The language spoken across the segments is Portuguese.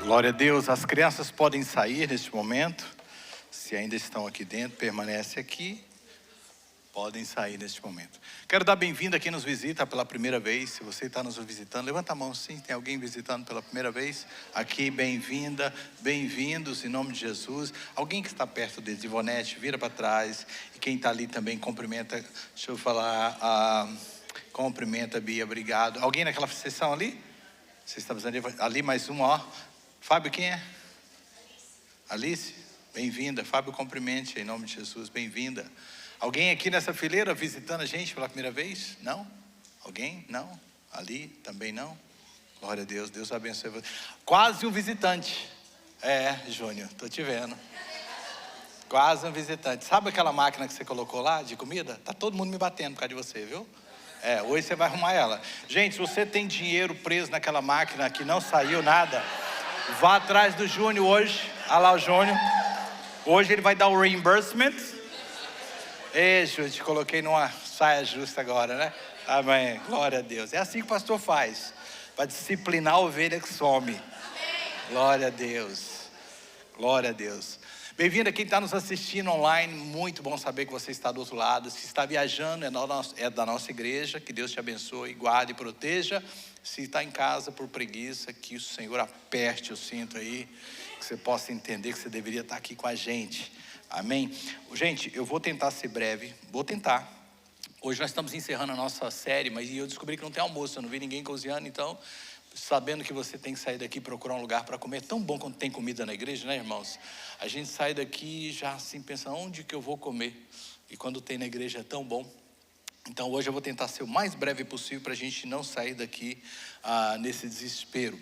Glória a Deus, as crianças podem sair neste momento. Se ainda estão aqui dentro, permanece aqui. Podem sair neste momento. Quero dar bem-vindo a quem nos visita pela primeira vez. Se você está nos visitando, levanta a mão sim. Tem alguém visitando pela primeira vez? Aqui, bem-vinda, bem-vindos em nome de Jesus. Alguém que está perto de Ivonete, vira para trás. E quem está ali também cumprimenta. Deixa eu falar. Cumprimenta, Bia, obrigado. Alguém naquela sessão ali? Você está fazendo ali mais um, ó. Fábio, quem é? Alice? Bem-vinda. Fábio, cumprimente em nome de Jesus. Bem-vinda. Alguém aqui nessa fileira visitando a gente pela primeira vez? Não? Alguém? Não? Ali? Também não? Glória a Deus, Deus abençoe você. Quase um visitante. Júnior, estou te vendo. Quase um visitante. Sabe aquela máquina que você colocou lá de comida? Tá todo mundo me batendo por causa de você, viu? Hoje você vai arrumar ela. Gente, se você tem dinheiro preso naquela máquina que não saiu nada, vá atrás do Júnior hoje. Olha lá o Júnior. Hoje ele vai dar o reimbursement. Júnior, te coloquei numa saia justa agora, né? Amém. Glória a Deus. É assim que o pastor faz. Para disciplinar a ovelha que some. Glória a Deus. Glória a Deus. Bem-vindo a quem está nos assistindo online. Muito bom saber que você está do outro lado. Se está viajando, é da nossa igreja. Que Deus te abençoe, guarde e proteja. Se está em casa por preguiça, que o Senhor aperte o cinto aí. Que você possa entender que você deveria estar aqui com a gente. Amém? Gente, eu vou tentar ser breve. Vou tentar. Hoje nós estamos encerrando a nossa série, mas eu descobri que não tem almoço. Eu não vi ninguém cozinhando, então... Sabendo que você tem que sair daqui e procurar um lugar para comer. É tão bom quando tem comida na igreja, né, irmãos? A gente sai daqui já assim, pensa, onde que eu vou comer? E quando tem na igreja é tão bom. Então hoje eu vou tentar ser o mais breve possível para a gente não sair daqui nesse desespero.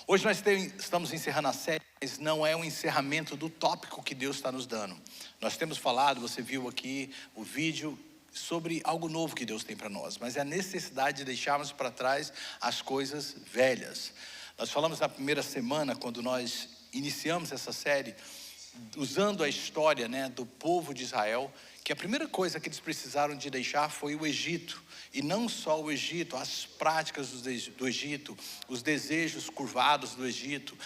Hoje nós estamos encerrando a série, mas não é um encerramento do tópico que Deus está nos dando. Nós temos falado, você viu aqui o vídeo, sobre algo novo que Deus tem para nós, mas é a necessidade de deixarmos para trás as coisas velhas. Nós falamos na primeira semana, quando nós iniciamos essa série, usando a história, do povo de Israel, que a primeira coisa que eles precisaram de deixar foi o Egito. E não só o Egito, as práticas do Egito, os desejos curvados do Egito,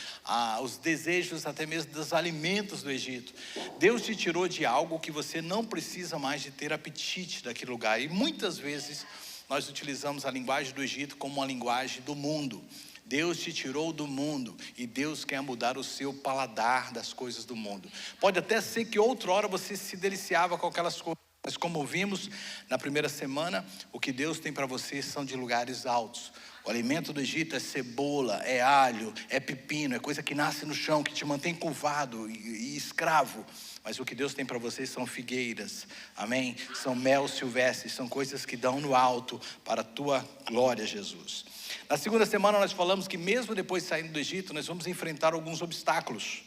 os desejos até mesmo dos alimentos do Egito. Deus te tirou de algo que você não precisa mais de ter apetite daquele lugar. E muitas vezes nós utilizamos a linguagem do Egito como uma linguagem do mundo. Deus te tirou do mundo e Deus quer mudar o seu paladar das coisas do mundo. Pode até ser que outrora você se deliciava com aquelas coisas, mas como vimos na primeira semana, o que Deus tem para você são de lugares altos. O alimento do Egito é cebola, é alho, é pepino, é coisa que nasce no chão, que te mantém curvado e escravo. Mas o que Deus tem para você são figueiras, amém? São mel silvestre, são coisas que dão no alto para a tua glória, Jesus. Na segunda semana nós falamos que mesmo depois de saindo do Egito, nós vamos enfrentar alguns obstáculos.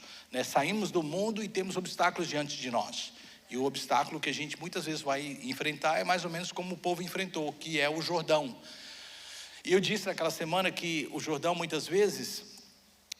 Saímos do mundo e temos obstáculos diante de nós. E o obstáculo que a gente muitas vezes vai enfrentar é mais ou menos como o povo enfrentou, que é o Jordão. E eu disse naquela semana que o Jordão muitas vezes,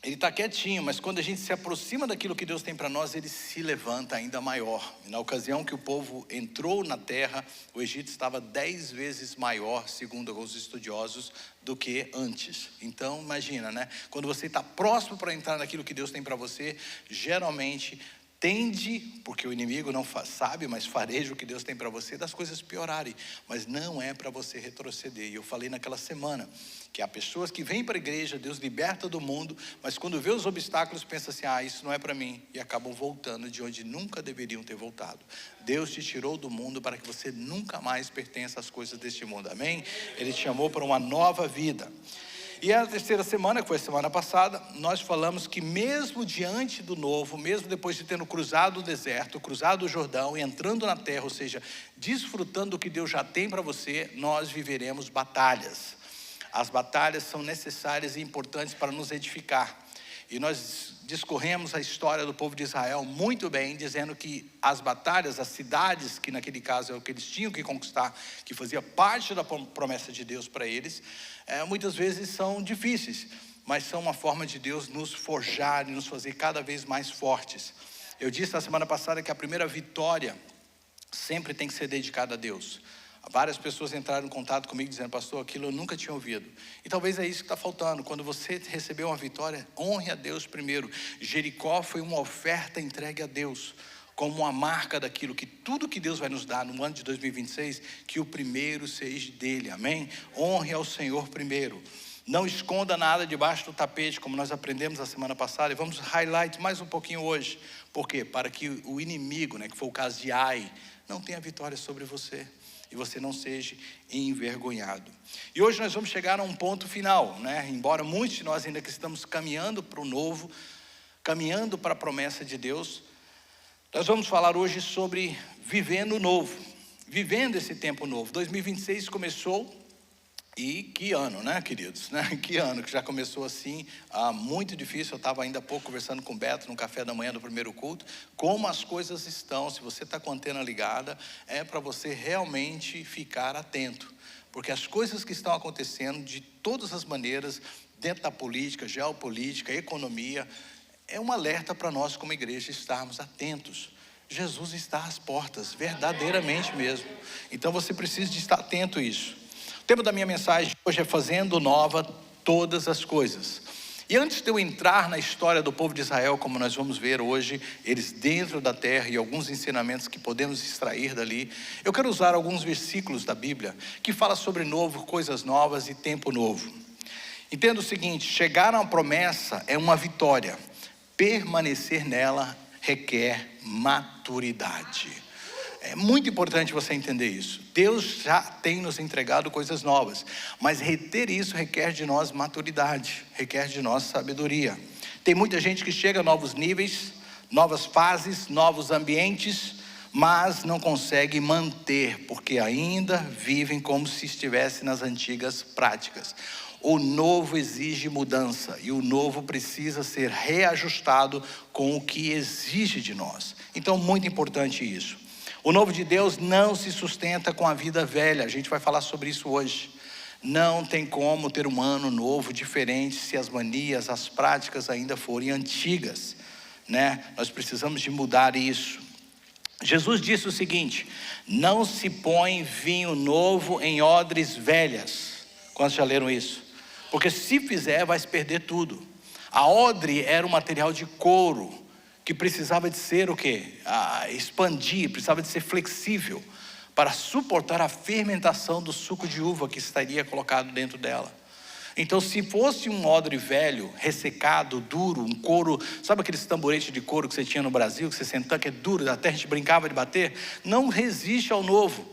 ele está quietinho, mas quando a gente se aproxima daquilo que Deus tem para nós, ele se levanta ainda maior. E na ocasião que o povo entrou na terra, o Egito estava 10 vezes maior, segundo alguns estudiosos, do que antes. Então imagina, quando você está próximo para entrar naquilo que Deus tem para você, geralmente tende, porque o inimigo não sabe, mas fareja o que Deus tem para você, das coisas piorarem. Mas não é para você retroceder. E eu falei naquela semana que há pessoas que vêm para a igreja, Deus liberta do mundo, mas quando vê os obstáculos, pensa assim, isso não é para mim. E acabam voltando de onde nunca deveriam ter voltado. Deus te tirou do mundo para que você nunca mais pertença às coisas deste mundo, amém? Ele te chamou para uma nova vida. E a terceira semana, que foi a semana passada, nós falamos que mesmo diante do novo, mesmo depois de tendo cruzado o deserto, cruzado o Jordão e entrando na terra, ou seja, desfrutando do que Deus já tem para você, nós viveremos batalhas. As batalhas são necessárias e importantes para nos edificar. E nós discorremos a história do povo de Israel muito bem, dizendo que as batalhas, as cidades, que naquele caso é o que eles tinham que conquistar, que fazia parte da promessa de Deus para eles, muitas vezes são difíceis, mas são uma forma de Deus nos forjar e nos fazer cada vez mais fortes. Eu disse na semana passada que a primeira vitória sempre tem que ser dedicada a Deus. Várias pessoas entraram em contato comigo dizendo: pastor, aquilo eu nunca tinha ouvido. E talvez é isso que está faltando. Quando você recebeu uma vitória, honre a Deus primeiro. Jericó foi uma oferta entregue a Deus, como uma marca daquilo que tudo que Deus vai nos dar no ano de 2026, que o primeiro seja dele, amém? Honre ao Senhor primeiro. Não esconda nada debaixo do tapete, como nós aprendemos a semana passada, e vamos highlight mais um pouquinho hoje. Por quê? Para que o inimigo, que foi o caso de Ai, não tenha vitória sobre você, e você não seja envergonhado. E hoje nós vamos chegar a um ponto final, embora muitos de nós ainda que estamos caminhando para o novo, caminhando para a promessa de Deus, nós vamos falar hoje sobre vivendo o novo, vivendo esse tempo novo. 2026 começou. E que ano, queridos? Que ano que já começou assim, muito difícil. Eu estava ainda há pouco conversando com o Beto no café da manhã do primeiro culto. Como as coisas estão, se você está com a antena ligada, é para você realmente ficar atento. Porque as coisas que estão acontecendo de todas as maneiras, dentro da política, geopolítica, economia, é um alerta para nós como igreja estarmos atentos. Jesus está às portas, verdadeiramente mesmo. Então você precisa de estar atento a isso. O tema da minha mensagem hoje é fazendo nova todas as coisas. E antes de eu entrar na história do povo de Israel, como nós vamos ver hoje, eles dentro da terra e alguns ensinamentos que podemos extrair dali, eu quero usar alguns versículos da Bíblia que fala sobre novo, coisas novas e tempo novo. Entenda o seguinte: chegar a uma promessa é uma vitória, permanecer nela requer maturidade. É muito importante você entender isso. Deus já tem nos entregado coisas novas, mas reter isso requer de nós maturidade, requer de nós sabedoria. Tem muita gente que chega a novos níveis, novas fases, novos ambientes, mas não consegue manter, porque ainda vivem como se estivesse nas antigas práticas. O novo exige mudança, e o novo precisa ser reajustado com o que exige de nós. Então, muito importante isso. O novo de Deus não se sustenta com a vida velha. A gente vai falar sobre isso hoje. Não tem como ter um ano novo diferente se as manias, as práticas ainda forem antigas, Nós precisamos de mudar isso. Jesus disse o seguinte: não se põe vinho novo em odres velhas. Quantos já leram isso? Porque se fizer, vai se perder tudo. A odre era um material de couro, que precisava de ser o quê? Expandir, precisava de ser flexível, para suportar a fermentação do suco de uva que estaria colocado dentro dela. Então, se fosse um odre velho, ressecado, duro, um couro, sabe aqueles tamboretes de couro que você tinha no Brasil, que você sentava, que é duro, até a gente brincava de bater? Não resiste ao novo.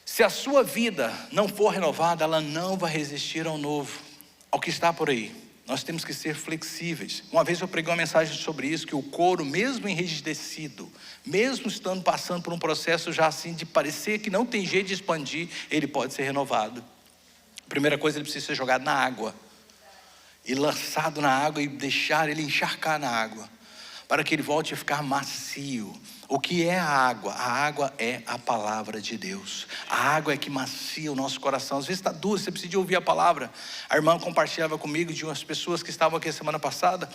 Se a sua vida não for renovada, ela não vai resistir ao novo, ao que está por aí. Nós temos que ser flexíveis. Uma vez eu preguei uma mensagem sobre isso, que o couro, mesmo enrijecido, mesmo estando passando por um processo já assim de parecer que não tem jeito de expandir, ele pode ser renovado. A primeira coisa, ele precisa ser jogado na água, e lançado na água, e deixar ele encharcar na água, para que ele volte a ficar macio. O que é a água? A água é a palavra de Deus. A água é que macia o nosso coração. Às vezes está duro, você precisa de ouvir a palavra. A irmã compartilhava comigo de umas pessoas que estavam aqui a semana passada,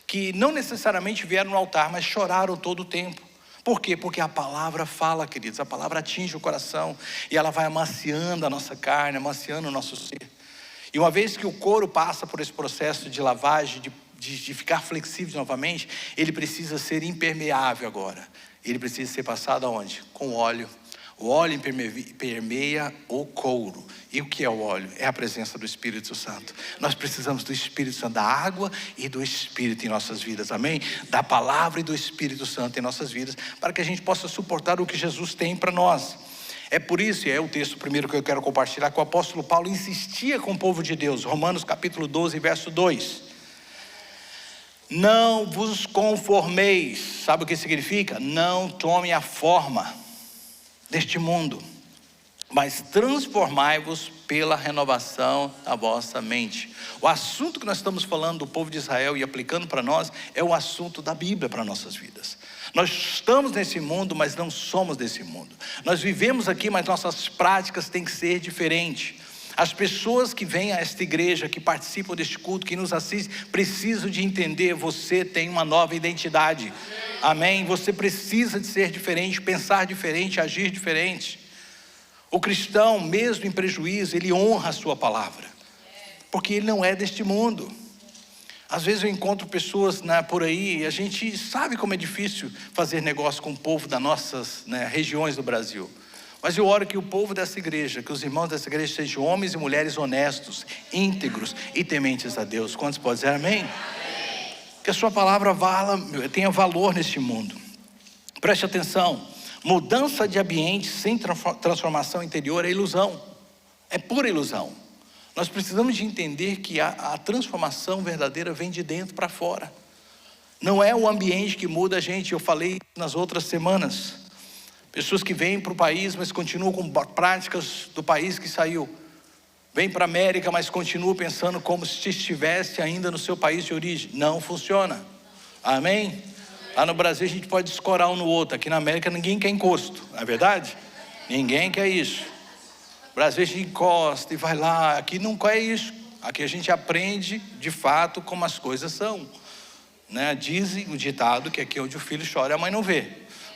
que não necessariamente vieram no altar, mas choraram todo o tempo. Por quê? Porque a palavra fala, queridos. A palavra atinge o coração, e ela vai amaciando a nossa carne, amaciando o nosso ser. E uma vez que o couro passa por esse processo de lavagem, de ficar flexível novamente, ele precisa ser impermeável agora. Ele precisa ser passado aonde? Com óleo. O óleo permeia o couro. E o que é o óleo? É a presença do Espírito Santo. Nós precisamos do Espírito Santo, da água e do Espírito em nossas vidas, amém? Da palavra e do Espírito Santo em nossas vidas, para que a gente possa suportar o que Jesus tem para nós. É por isso, e é o texto primeiro que eu quero compartilhar, que o apóstolo Paulo insistia com o povo de Deus. Romanos capítulo 12, verso 2. Não vos conformeis, sabe o que significa? Não tome a forma deste mundo, mas transformai-vos pela renovação da vossa mente. O assunto que nós estamos falando do povo de Israel e aplicando para nós, é o assunto da Bíblia para nossas vidas. Nós estamos nesse mundo, mas não somos desse mundo. Nós vivemos aqui, mas nossas práticas têm que ser diferentes. As pessoas que vêm a esta igreja, que participam deste culto, que nos assistem, precisam de entender: você tem uma nova identidade. Amém? Você precisa de ser diferente, pensar diferente, agir diferente. O cristão, mesmo em prejuízo, ele honra a sua palavra, porque ele não é deste mundo. Às vezes eu encontro pessoas por aí, e a gente sabe como é difícil fazer negócio com o povo das nossas regiões do Brasil. Mas eu oro que o povo dessa igreja, que os irmãos dessa igreja sejam homens e mulheres honestos, íntegros e tementes a Deus. Quantos podem dizer amém? Amém. Que a sua palavra tenha valor neste mundo. Preste atenção, mudança de ambiente sem transformação interior é ilusão, é pura ilusão. Nós precisamos de entender que a transformação verdadeira vem de dentro para fora. Não é o ambiente que muda a gente. Eu falei nas outras semanas. Pessoas que vêm para o país, mas continuam com práticas do país que saiu. Vêm para a América, mas continuam pensando como se estivesse ainda no seu país de origem. Não funciona. Amém? Lá no Brasil a gente pode escorar um no outro. Aqui na América ninguém quer encosto, não é verdade? Ninguém quer isso. No Brasil a gente encosta e vai lá. Aqui não é isso. Aqui a gente aprende de fato como as coisas são. Dizem o ditado que aqui onde o filho chora a mãe não vê.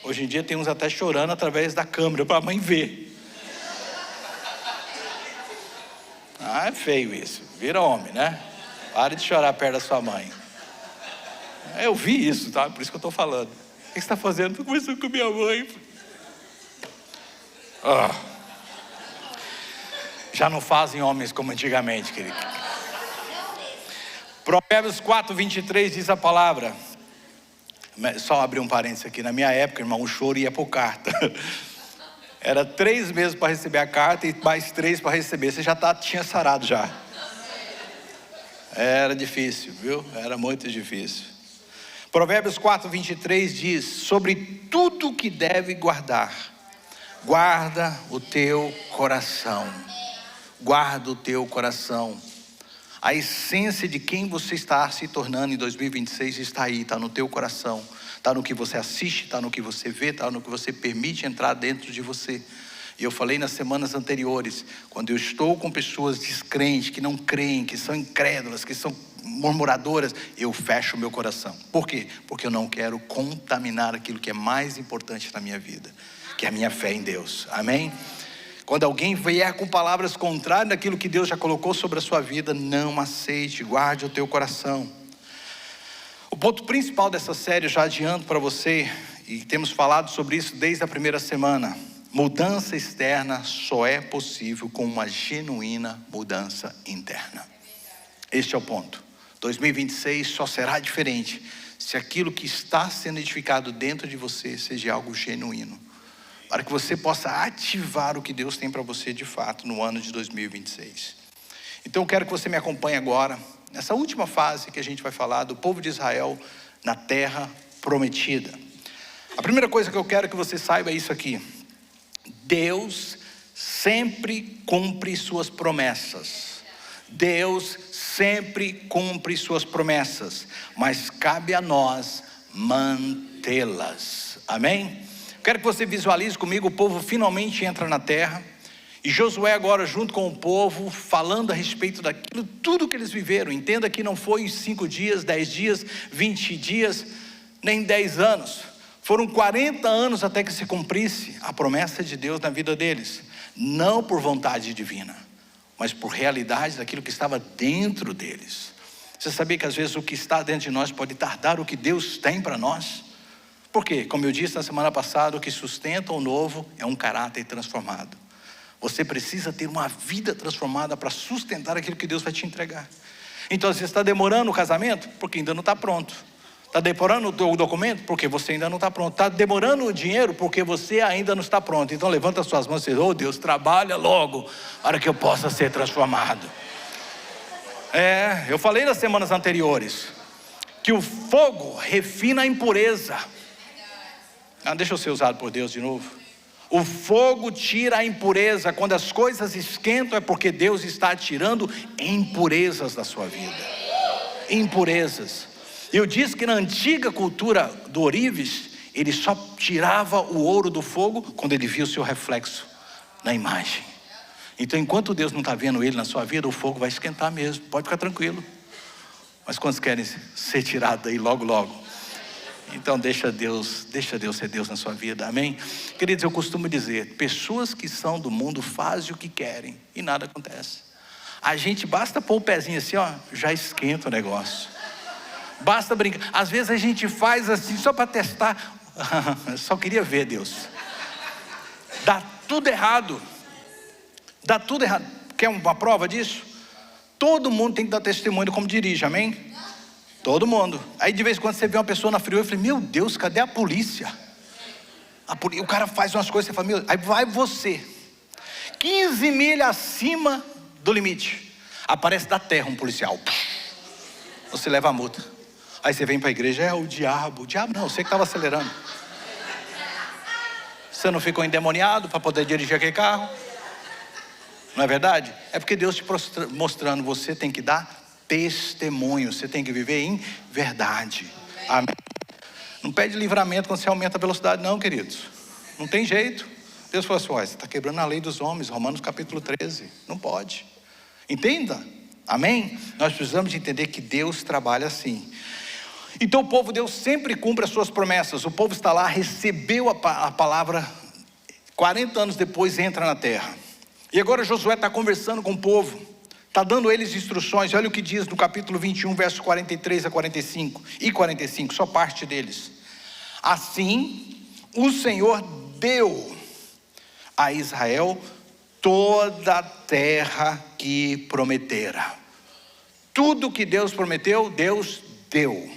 Hoje em dia tem uns até chorando através da câmera para a mãe ver. É feio isso. Vira homem, né? Pare de chorar perto da sua mãe. Eu vi isso, tá? Por isso que eu estou falando. O que você está fazendo? Estou conversando com minha mãe. Já não fazem homens como antigamente, querido. Provérbios 4:23 diz a palavra. Só abrir um parênteses aqui. Na minha época, irmão, o choro ia por carta. Era 3 meses para receber a carta e mais 3 para receber. Você já tinha sarado já. Era difícil, viu? Era muito difícil. Provérbios 4:23 diz: sobre tudo que deve guardar, guarda o teu coração. Guarda o teu coração. A essência de quem você está se tornando em 2026 está aí, está no teu coração. Está no que você assiste, está no que você vê, está no que você permite entrar dentro de você. E eu falei nas semanas anteriores, quando eu estou com pessoas descrentes, que não creem, que são incrédulas, que são murmuradoras, eu fecho o meu coração. Por quê? Porque eu não quero contaminar aquilo que é mais importante na minha vida, que é a minha fé em Deus. Amém? Quando alguém vier com palavras contrárias daquilo que Deus já colocou sobre a sua vida, não aceite, guarde o teu coração. O ponto principal dessa série, já adianto para você, e temos falado sobre isso desde a primeira semana: mudança externa só é possível com uma genuína mudança interna. Este é o ponto. 2026 só será diferente se aquilo que está sendo edificado dentro de você seja algo genuíno, para que você possa ativar o que Deus tem para você de fato no ano de 2026. Então eu quero que você me acompanhe agora, nessa última fase que a gente vai falar do povo de Israel na terra prometida. A primeira coisa que eu quero que você saiba é isso aqui: Deus sempre cumpre suas promessas. Deus sempre cumpre suas promessas, mas cabe a nós mantê-las. Amém? Quero que você visualize comigo: o povo finalmente entra na terra, e Josué agora junto com o povo, falando a respeito daquilo, tudo que eles viveram. Entenda que não foi 5 dias, 10 dias, 20 dias, nem 10 anos. Foram 40 anos até que se cumprisse a promessa de Deus na vida deles. Não por vontade divina, mas por realidade daquilo que estava dentro deles. Você sabia que às vezes o que está dentro de nós pode tardar o que Deus tem para nós? Por quê? Como eu disse na semana passada, o que sustenta o novo é um caráter transformado. Você precisa ter uma vida transformada para sustentar aquilo que Deus vai te entregar. Então você está demorando o casamento? Porque ainda não está pronto. Está demorando o documento? Porque você ainda não está pronto. Está demorando o dinheiro? Porque você ainda não está pronto. Então levanta as suas mãos e diz: oh Deus, trabalha logo para que eu possa ser transformado. Eu falei nas semanas anteriores que o fogo refina a impureza. Deixa eu ser usado por Deus de novo. O fogo tira a impureza. Quando as coisas esquentam é porque Deus está tirando impurezas da sua vida. Impurezas. Eu disse que na antiga cultura do ourives, ele só tirava o ouro do fogo quando ele via o seu reflexo na imagem. Então enquanto Deus não está vendo ele na sua vida, o fogo vai esquentar mesmo, pode ficar tranquilo. Mas quantos querem ser tirados daí logo logo? Então deixa Deus ser Deus na sua vida, amém? Queridos, eu costumo dizer, pessoas que são do mundo fazem o que querem e nada acontece. A gente basta pôr o pezinho assim, ó, já esquenta o negócio. Basta brincar, às vezes a gente faz assim só para testar. Só queria ver, Deus. Dá tudo errado. Dá tudo errado. Quer uma prova disso? Todo mundo tem que dar testemunho de como dirige, amém? Todo mundo. Aí de vez em quando você vê uma pessoa na freeway, eu falei, meu Deus, cadê a polícia? O cara faz umas coisas, você fala, meu, aí vai você 15 milhas acima do limite, aparece da terra um policial, você leva a multa. Aí você vem para a igreja, é o diabo não, você que estava acelerando. Você não ficou endemoniado para poder dirigir aquele carro? Não é verdade? É porque Deus te mostrando, você tem que dar testemunho, você tem que viver em verdade, amém? Não pede livramento quando você aumenta a velocidade não, queridos, não tem jeito. Deus falou assim, olha, você está quebrando a lei dos homens, Romanos capítulo 13, não pode, entenda, amém? Nós precisamos de entender que Deus trabalha assim. Então o povo, Deus sempre cumpre as suas promessas, o povo está lá, recebeu a palavra, 40 anos depois entra na terra, e agora Josué está conversando com o povo, está dando eles instruções. Olha o que diz no capítulo 21, versos 43 a 45 e 45, só parte deles. Assim, o Senhor deu a Israel toda a terra que prometera. Tudo que Deus prometeu, Deus deu.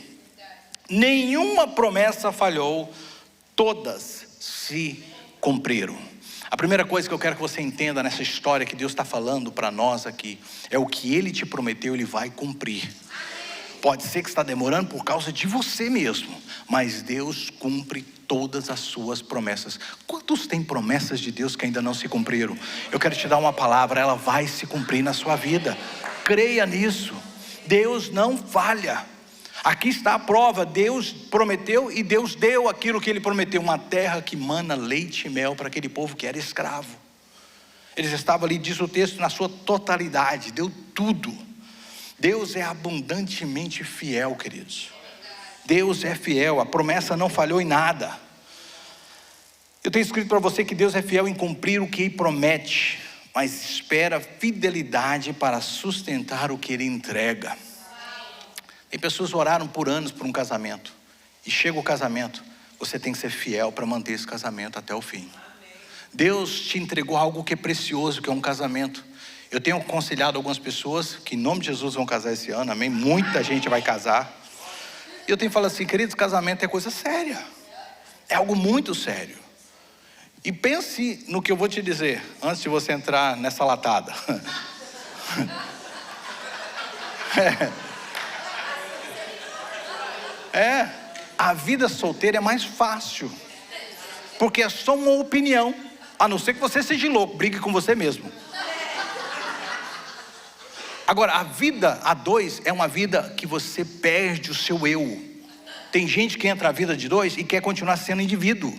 Nenhuma promessa falhou, todas se cumpriram. A primeira coisa que eu quero que você entenda nessa história que Deus está falando para nós aqui, é o que Ele te prometeu, Ele vai cumprir. Pode ser que está demorando por causa de você mesmo, mas Deus cumpre todas as suas promessas. Quantos têm promessas de Deus que ainda não se cumpriram? Eu quero te dar uma palavra, ela vai se cumprir na sua vida. Creia nisso. Deus não falha. Aqui está a prova, Deus prometeu e Deus deu aquilo que Ele prometeu, uma terra que mana leite e mel para aquele povo que era escravo. Eles estavam ali, diz o texto, na sua totalidade, deu tudo. Deus é abundantemente fiel, queridos. Deus é fiel, a promessa não falhou em nada. Eu tenho escrito para você que Deus é fiel em cumprir o que Ele promete, mas espera fidelidade para sustentar o que Ele entrega. Tem pessoas que oraram por anos por um casamento, e chega o casamento, você tem que ser fiel para manter esse casamento até o fim. Deus te entregou algo que é precioso, que é um casamento. Eu tenho aconselhado algumas pessoas que em nome de Jesus vão casar esse ano, amém? Muita gente vai casar. E eu tenho falado assim, queridos, casamento é coisa séria, é algo muito sério. E pense no que eu vou te dizer, antes de você entrar nessa latada. A vida solteira é mais fácil, porque é só uma opinião, a não ser que você seja louco, brigue com você mesmo. Agora, a vida a dois é uma vida que você perde o seu eu. Tem gente que entra na vida de dois e quer continuar sendo indivíduo.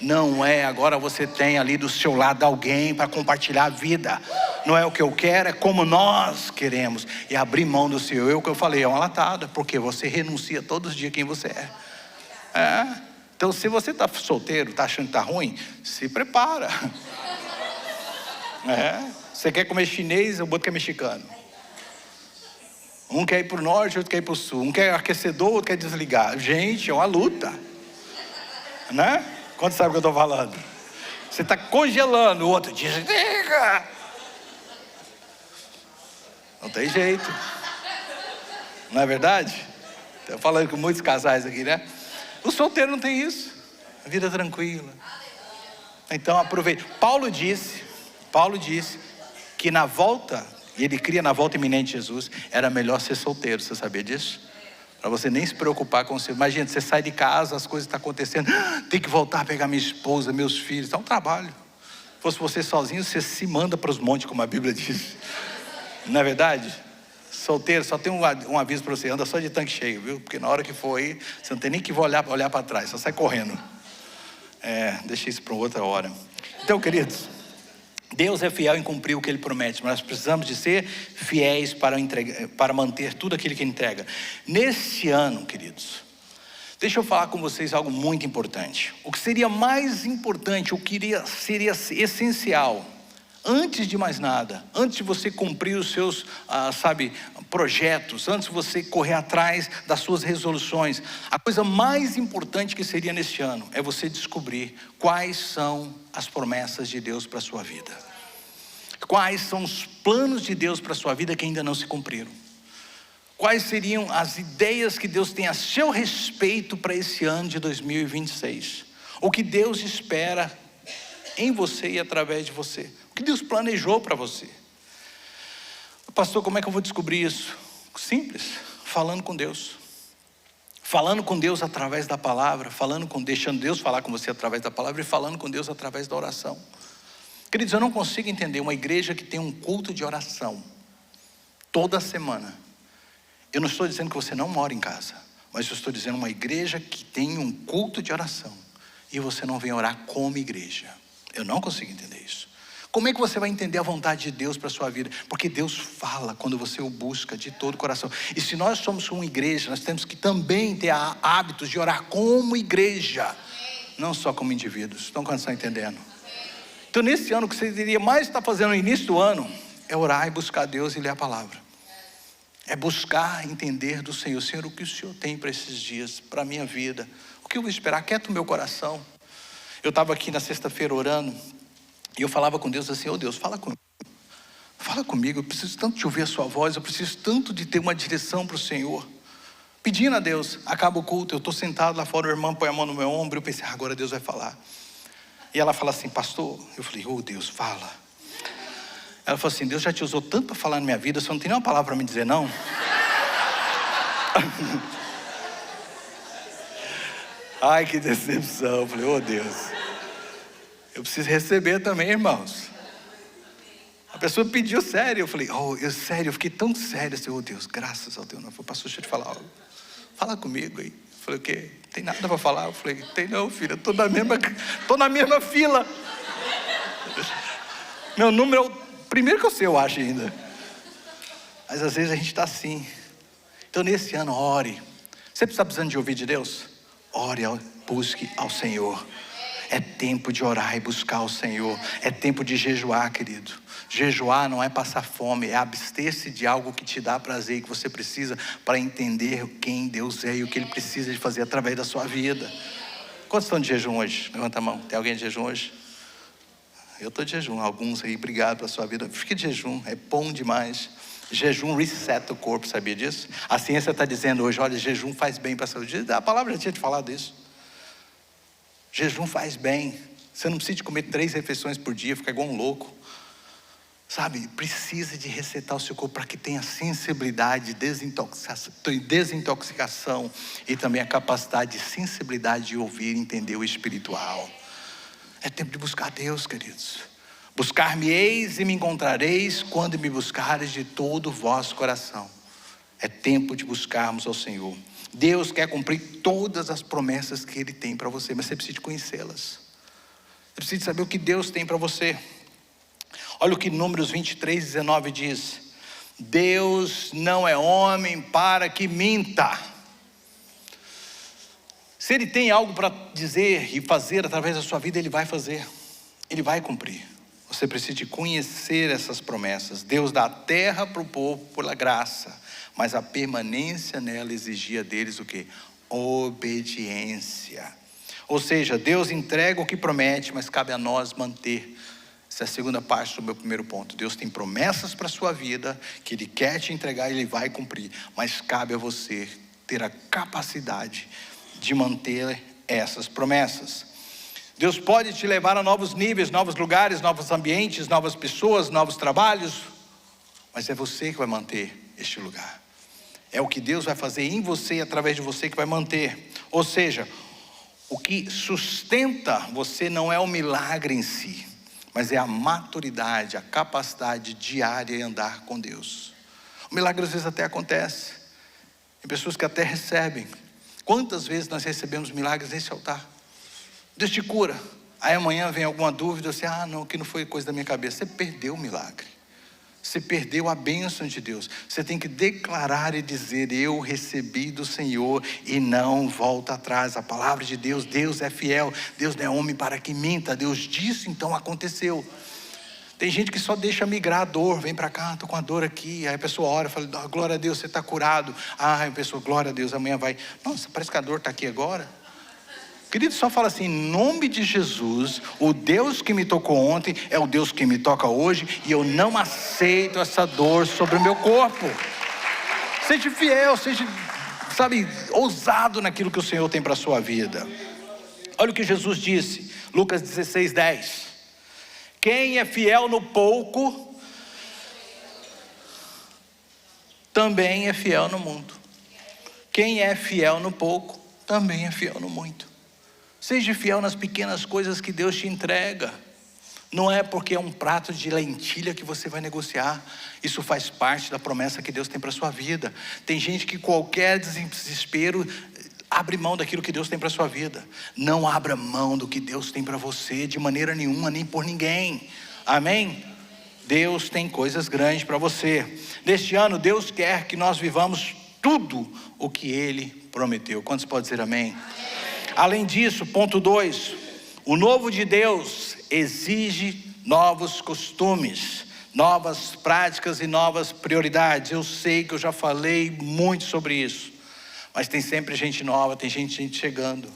Não é, agora você tem ali do seu lado alguém para compartilhar a vida. Não é o que eu quero, é como nós queremos. E abrir mão do seu eu, que eu falei, é uma latada, porque você renuncia todos os dias quem você é. Então se você está solteiro, está achando que está ruim, se prepara. Você quer comer chinês, o outro quer mexicano. Um quer ir para o norte, outro quer ir para o sul. Um quer aquecedor, outro quer desligar. Gente, é uma luta, né? Quanto sabe o que eu estou falando? Você está congelando, o outro desliga. Não tem jeito. Não é verdade? Estou falando com muitos casais aqui, né? O solteiro não tem isso. A vida é tranquila. Então aproveite. Paulo disse que na volta, e ele cria na volta iminente de Jesus, era melhor ser solteiro. Você sabia disso? Para você nem se preocupar com você. Imagina, você sai de casa, as coisas estão acontecendo, tem que voltar a pegar minha esposa, meus filhos, dá um trabalho. Se fosse você sozinho, você se manda para os montes, como a Bíblia diz. Não é verdade? Solteiro, só tem um aviso para você, anda só de tanque cheio, viu? Porque na hora que for aí, você não tem nem que olhar para trás, só sai correndo. Deixa isso para outra hora. Então, queridos, Deus é fiel em cumprir o que Ele promete, mas nós precisamos de ser fiéis para manter tudo aquilo que Ele entrega. Nesse ano, queridos, Deixa eu falar com vocês algo muito importante. O que seria mais importante, o que seria essencial, antes de mais nada, antes de você cumprir os seus, projetos, antes de você correr atrás das suas resoluções, a coisa mais importante que seria neste ano é você descobrir quais são as promessas de Deus para a sua vida. Quais são os planos de Deus para a sua vida que ainda não se cumpriram. Quais seriam as ideias que Deus tem a seu respeito para esse ano de 2026? O que Deus espera em você e através de você. O que Deus planejou para você. Pastor, como é que eu vou descobrir isso? Simples, falando com Deus. Falando com Deus através da palavra, deixando Deus falar com você através da palavra e falando com Deus através da oração. Queridos, eu não consigo entender uma igreja que tem um culto de oração toda semana. Eu não estou dizendo que você não mora em casa, mas eu estou dizendo uma igreja que tem um culto de oração e você não vem orar como igreja. Eu não consigo entender isso. Como é que você vai entender a vontade de Deus para a sua vida? Porque Deus fala quando você o busca de todo o coração. E se nós somos uma igreja, nós temos que também ter hábitos de orar como igreja, não só como indivíduos. Estão entendendo? Então nesse ano o que você deveria mais estar fazendo no início do ano é orar e buscar Deus e ler a palavra. É buscar entender do Senhor. Senhor, o que o Senhor tem para esses dias, para a minha vida? O que eu vou esperar? Quieta o meu coração. Eu estava aqui na sexta-feira orando, e eu falava com Deus assim, Deus, fala comigo. Fala comigo, eu preciso tanto de ouvir a sua voz, eu preciso tanto de ter uma direção para o Senhor. Pedindo a Deus, acaba o culto, eu estou sentado lá fora, a irmã põe a mão no meu ombro, eu pensei, agora Deus vai falar. E ela fala assim, pastor, eu falei, Deus, fala. Ela falou assim, Deus já te usou tanto para falar na minha vida, você não tem nenhuma palavra para me dizer não? Ai, que decepção. Eu falei, Deus, eu preciso receber também, irmãos. A pessoa pediu sério, eu falei, eu fiquei tão sério assim, Deus, graças ao teu nome. Eu falei, pastor, deixa eu te falar algo. Fala comigo aí. Eu falei, o quê? Tem nada para falar? Eu falei, tem não, filha, estou na mesma fila. Meu número é o primeiro que eu sei, eu acho ainda. Mas às vezes a gente está assim. Então nesse ano, ore. Você está precisando de ouvir de Deus? Ore, busque ao Senhor. É tempo de orar e buscar ao Senhor. É tempo de jejuar, querido. Jejuar não é passar fome, é abster-se de algo que te dá prazer e que você precisa para entender quem Deus é e o que Ele precisa de fazer através da sua vida. Quantos estão de jejum hoje? Levanta a mão. Tem alguém de jejum hoje? Eu estou de jejum, alguns aí, obrigado pela sua vida. Fique de jejum, é bom demais. Jejum reseta o corpo, sabia disso? A ciência está dizendo hoje, olha, jejum faz bem para a saúde. A palavra já tinha te falado isso. Jejum faz bem. Você não precisa de comer 3 refeições por dia, ficar igual um louco. Sabe, precisa de resetar o seu corpo para que tenha sensibilidade, desintoxicação e também a capacidade de sensibilidade de ouvir e entender o espiritual. É tempo de buscar a Deus, queridos. Buscar-me-eis e me encontrareis quando me buscares de todo o vosso coração. É tempo de buscarmos ao Senhor. Deus quer cumprir todas as promessas que Ele tem para você, mas você precisa conhecê-las. Você precisa saber o que Deus tem para você. Olha o que Números 23:19 diz. Deus não é homem para que minta. Se Ele tem algo para dizer e fazer através da sua vida, Ele vai fazer. Ele vai cumprir. Você precisa de conhecer essas promessas. Deus dá a terra para o povo pela graça, mas a permanência nela exigia deles o quê? Obediência. Ou seja, Deus entrega o que promete, mas cabe a nós manter. Essa é a segunda parte do meu primeiro ponto. Deus tem promessas para a sua vida, que Ele quer te entregar e Ele vai cumprir, mas cabe a você ter a capacidade de manter essas promessas. Deus pode te levar a novos níveis, novos lugares, novos ambientes, novas pessoas, novos trabalhos, mas é você que vai manter este lugar. É o que Deus vai fazer em você e através de você que vai manter. Ou seja, o que sustenta você não é o milagre em si, mas é a maturidade, a capacidade diária de andar com Deus. O milagre às vezes até acontece. Tem pessoas que até recebem. Quantas vezes nós recebemos milagres nesse altar? Deus te cura. Aí amanhã vem alguma dúvida, você, não, que não foi coisa da minha cabeça. Você perdeu o milagre. Você perdeu a bênção de Deus. Você tem que declarar e dizer: eu recebi do Senhor e não volta atrás. A palavra de Deus, Deus é fiel. Deus não é homem para que minta. Deus disse, então aconteceu. Tem gente que só deixa migrar a dor. Vem para cá, estou com a dor aqui. Aí a pessoa ora e fala: glória a Deus, você está curado. Aí a pessoa: glória a Deus, amanhã vai. Nossa, parece que a dor está aqui agora. Querido, só fala assim: em nome de Jesus, o Deus que me tocou ontem é o Deus que me toca hoje, e eu não aceito essa dor sobre o meu corpo. Seja fiel, seja, ousado naquilo que o Senhor tem para a sua vida. Olha o que Jesus disse, Lucas 16:10. Quem é fiel no pouco, também é fiel no muito. Quem é fiel no pouco, também é fiel no muito. Seja fiel nas pequenas coisas que Deus te entrega. Não é porque é um prato de lentilha que você vai negociar. Isso faz parte da promessa que Deus tem para a sua vida. Tem gente que qualquer desespero abre mão daquilo que Deus tem para a sua vida. Não abra mão do que Deus tem para você de maneira nenhuma, nem por ninguém. Amém? Deus tem coisas grandes para você. Neste ano, Deus quer que nós vivamos tudo o que Ele prometeu. Quantos podem dizer amém? Além disso, ponto 2, o novo de Deus exige novos costumes, novas práticas e novas prioridades. Eu sei que eu já falei muito sobre isso, mas tem sempre gente nova, tem gente chegando.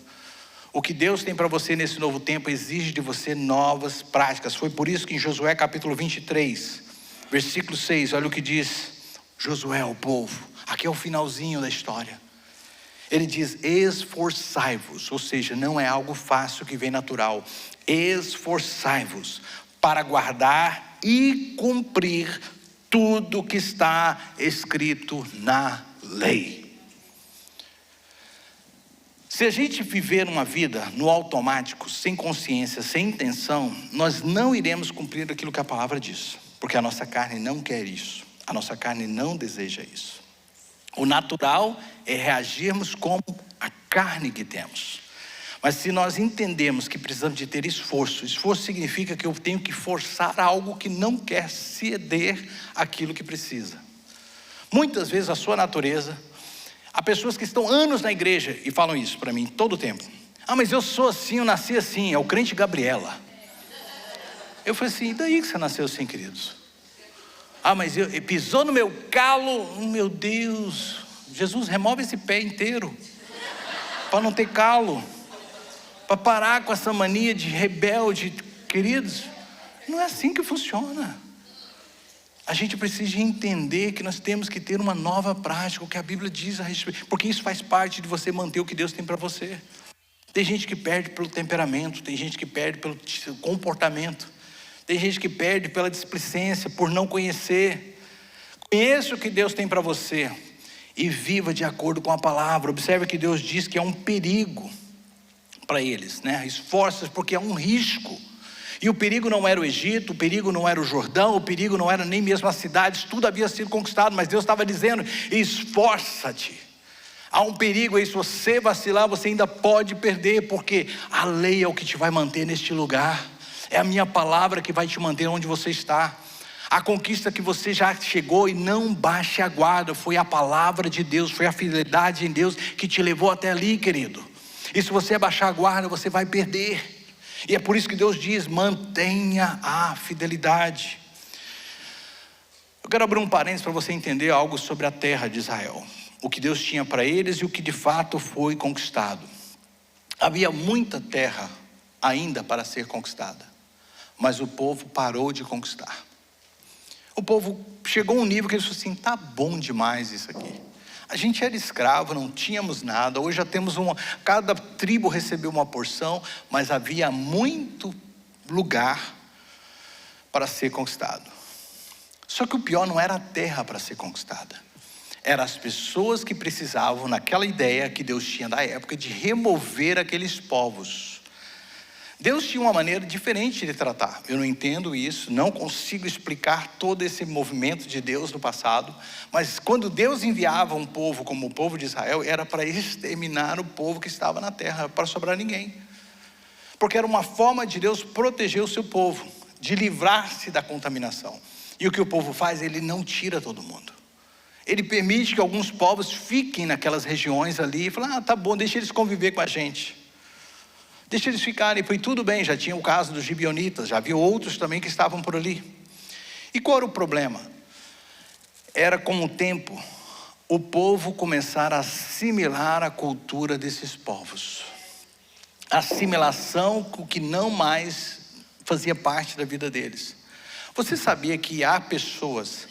O que Deus tem para você nesse novo tempo exige de você novas práticas. Foi por isso que em Josué capítulo 23, versículo 6, olha o que diz Josué ao povo. Aqui é o finalzinho da história. Ele diz: esforçai-vos, ou seja, não é algo fácil que vem natural. Esforçai-vos para guardar e cumprir tudo que está escrito na lei. Se a gente viver uma vida no automático, sem consciência, sem intenção, nós não iremos cumprir aquilo que a palavra diz, porque a nossa carne não quer isso, a nossa carne não deseja isso. O natural é reagirmos como a carne que temos. Mas se nós entendemos que precisamos de ter esforço, esforço significa que eu tenho que forçar algo que não quer ceder aquilo que precisa. Muitas vezes a sua natureza, há pessoas que estão anos na igreja e falam isso para mim todo o tempo. Ah, mas eu sou assim, eu nasci assim, é o crente Gabriela. Eu falei assim: e daí que você nasceu assim, queridos? Ah, mas pisou no meu calo, meu Deus, Jesus, remove esse pé inteiro, para não ter calo, para parar com essa mania de rebelde. Queridos, não é assim que funciona. A gente precisa entender que nós temos que ter uma nova prática, o que a Bíblia diz a respeito, porque isso faz parte de você manter o que Deus tem para você. Tem gente que perde pelo temperamento, tem gente que perde pelo comportamento, tem gente que perde pela displicência, por não conhecer. Conheça o que Deus tem para você e viva de acordo com a palavra. Observe que Deus diz que é um perigo para eles, né? Esforça-se porque é um risco. E o perigo não era o Egito, o perigo não era o Jordão, o perigo não era nem mesmo as cidades, tudo havia sido conquistado, mas Deus estava dizendo: esforça-te. Há um perigo aí, se você vacilar, você ainda pode perder, porque a lei é o que te vai manter neste lugar. É a minha palavra que vai te manter onde você está. A conquista que você já chegou, e não baixe a guarda, foi a palavra de Deus, foi a fidelidade em Deus que te levou até ali, querido. E se você abaixar a guarda, você vai perder. E é por isso que Deus diz: mantenha a fidelidade. Eu quero abrir um parênteses para você entender algo sobre a terra de Israel, o que Deus tinha para eles e o que de fato foi conquistado. Havia muita terra ainda para ser conquistada, mas o povo parou de conquistar. O povo chegou a um nível que eles falaram assim: tá bom demais isso aqui. A gente era escravo, não tínhamos nada. Hoje já temos cada tribo recebeu uma porção, mas havia muito lugar para ser conquistado. Só que o pior não era a terra para ser conquistada, eram as pessoas que precisavam, naquela ideia que Deus tinha da época, de remover aqueles povos. Deus tinha uma maneira diferente de tratar. Eu não entendo isso, não consigo explicar todo esse movimento de Deus no passado, mas quando Deus enviava um povo como o povo de Israel, era para exterminar o povo que estava na terra, para sobrar ninguém. Porque era uma forma de Deus proteger o seu povo, de livrar-se da contaminação. E o que o povo faz? Ele não tira todo mundo. Ele permite que alguns povos fiquem naquelas regiões ali e falam, tá bom, deixa eles conviver com a gente. Deixa eles ficarem, foi tudo bem, já tinha o caso dos gibeonitas, já havia outros também que estavam por ali. E qual era o problema? Era com o tempo, o povo começar a assimilar a cultura desses povos. Assimilação com o que não mais fazia parte da vida deles. Você sabia que há pessoas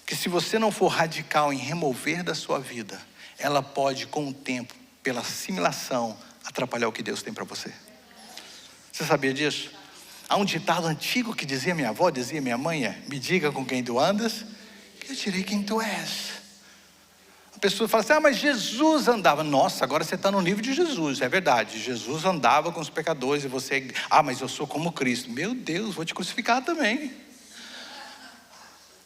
que, se você não for radical em remover da sua vida, ela pode, com o tempo, pela assimilação, atrapalhar o que Deus tem para você? Você sabia disso? Há um ditado antigo que dizia minha avó, dizia minha mãe, me diga com quem tu andas, que eu direi quem tu és. A pessoa fala assim, mas Jesus andava. Nossa, agora você está no nível de Jesus. É verdade, Jesus andava com os pecadores e você, mas eu sou como Cristo. Meu Deus, vou te crucificar também.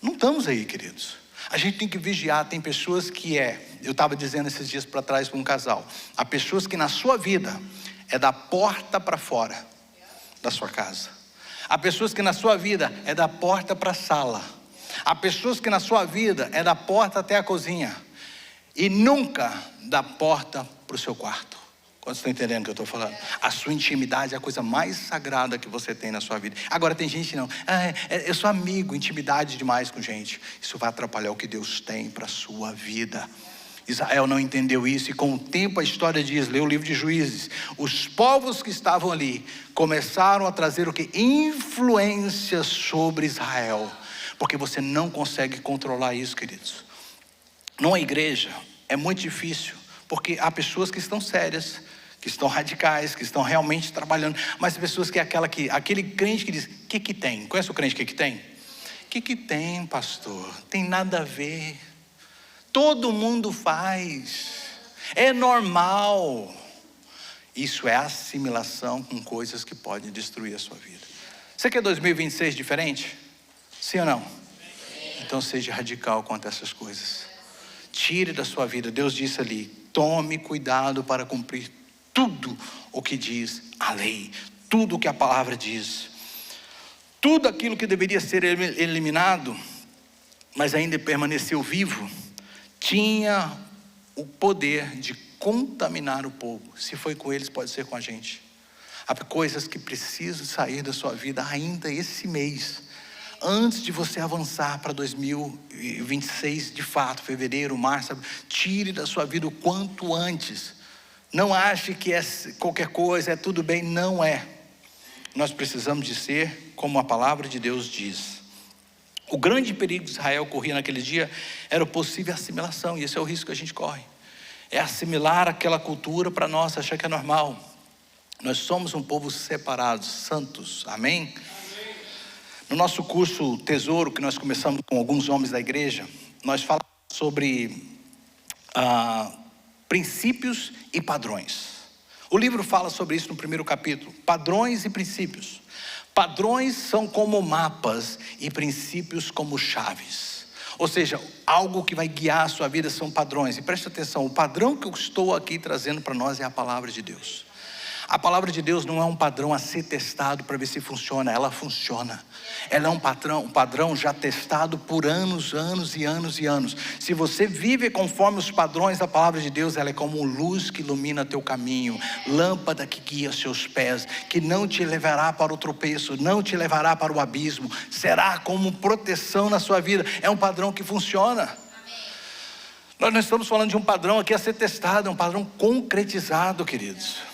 Não estamos aí, queridos. A gente tem que vigiar. Tem pessoas que eu estava dizendo esses dias para trás para um casal, há pessoas que na sua vida é da porta para fora da sua casa. Há pessoas que na sua vida é da porta para a sala. Há pessoas que na sua vida é da porta até a cozinha. E nunca da porta para o seu quarto. Quando você está entendendo o que eu estou falando? A sua intimidade é a coisa mais sagrada que você tem na sua vida. Agora tem gente que não, eu sou amigo, intimidade demais com gente. Isso vai atrapalhar o que Deus tem para a sua vida. Israel não entendeu isso e com o tempo a história diz, lê o livro de Juízes, os povos que estavam ali começaram a trazer o que? Influência sobre Israel. Porque você não consegue controlar isso, queridos. Numa igreja é muito difícil, porque há pessoas que estão sérias, que estão radicais, que estão realmente trabalhando, mas pessoas que aquele crente que diz, o que tem? Conhece o crente que tem? O que tem, pastor? Tem nada a ver. Todo mundo faz. É normal. Isso é assimilação com coisas que podem destruir a sua vida. Você quer 2026 diferente? Sim ou não? Então seja radical quanto a essas coisas. Tire da sua vida. Deus disse ali, tome cuidado para cumprir tudo o que diz a lei, tudo o que a palavra diz. Tudo aquilo que deveria ser eliminado, mas ainda permaneceu vivo, tinha o poder de contaminar o povo. Se foi com eles, pode ser com a gente. Há coisas que precisam sair da sua vida ainda esse mês, antes de você avançar para 2026, de fato, fevereiro, março. Tire da sua vida o quanto antes. Não ache que é qualquer coisa, é tudo bem. Não é. Nós precisamos de ser como a palavra de Deus diz. O grande perigo que Israel corria naquele dia era a possível assimilação, e esse é o risco que a gente corre. É assimilar aquela cultura para nós, achar que é normal. Nós somos um povo separado, santos, amém? No nosso curso Tesouro, que nós começamos com alguns homens da igreja, nós falamos sobre princípios e padrões. O livro fala sobre isso no primeiro capítulo, padrões e princípios. Padrões são como mapas e princípios como chaves. Ou seja, algo que vai guiar a sua vida são padrões. E preste atenção, o padrão que eu estou aqui trazendo para nós é a palavra de Deus. A palavra de Deus não é um padrão a ser testado para ver se funciona, ela funciona. Ela é um padrão já testado por anos e anos. Se você vive conforme os padrões da palavra de Deus, ela é como luz que ilumina teu caminho, lâmpada que guia seus pés, que não te levará para o tropeço, não te levará para o abismo, será como proteção na sua vida. É um padrão que funciona. Nós não estamos falando de um padrão aqui a ser testado, é um padrão concretizado, queridos.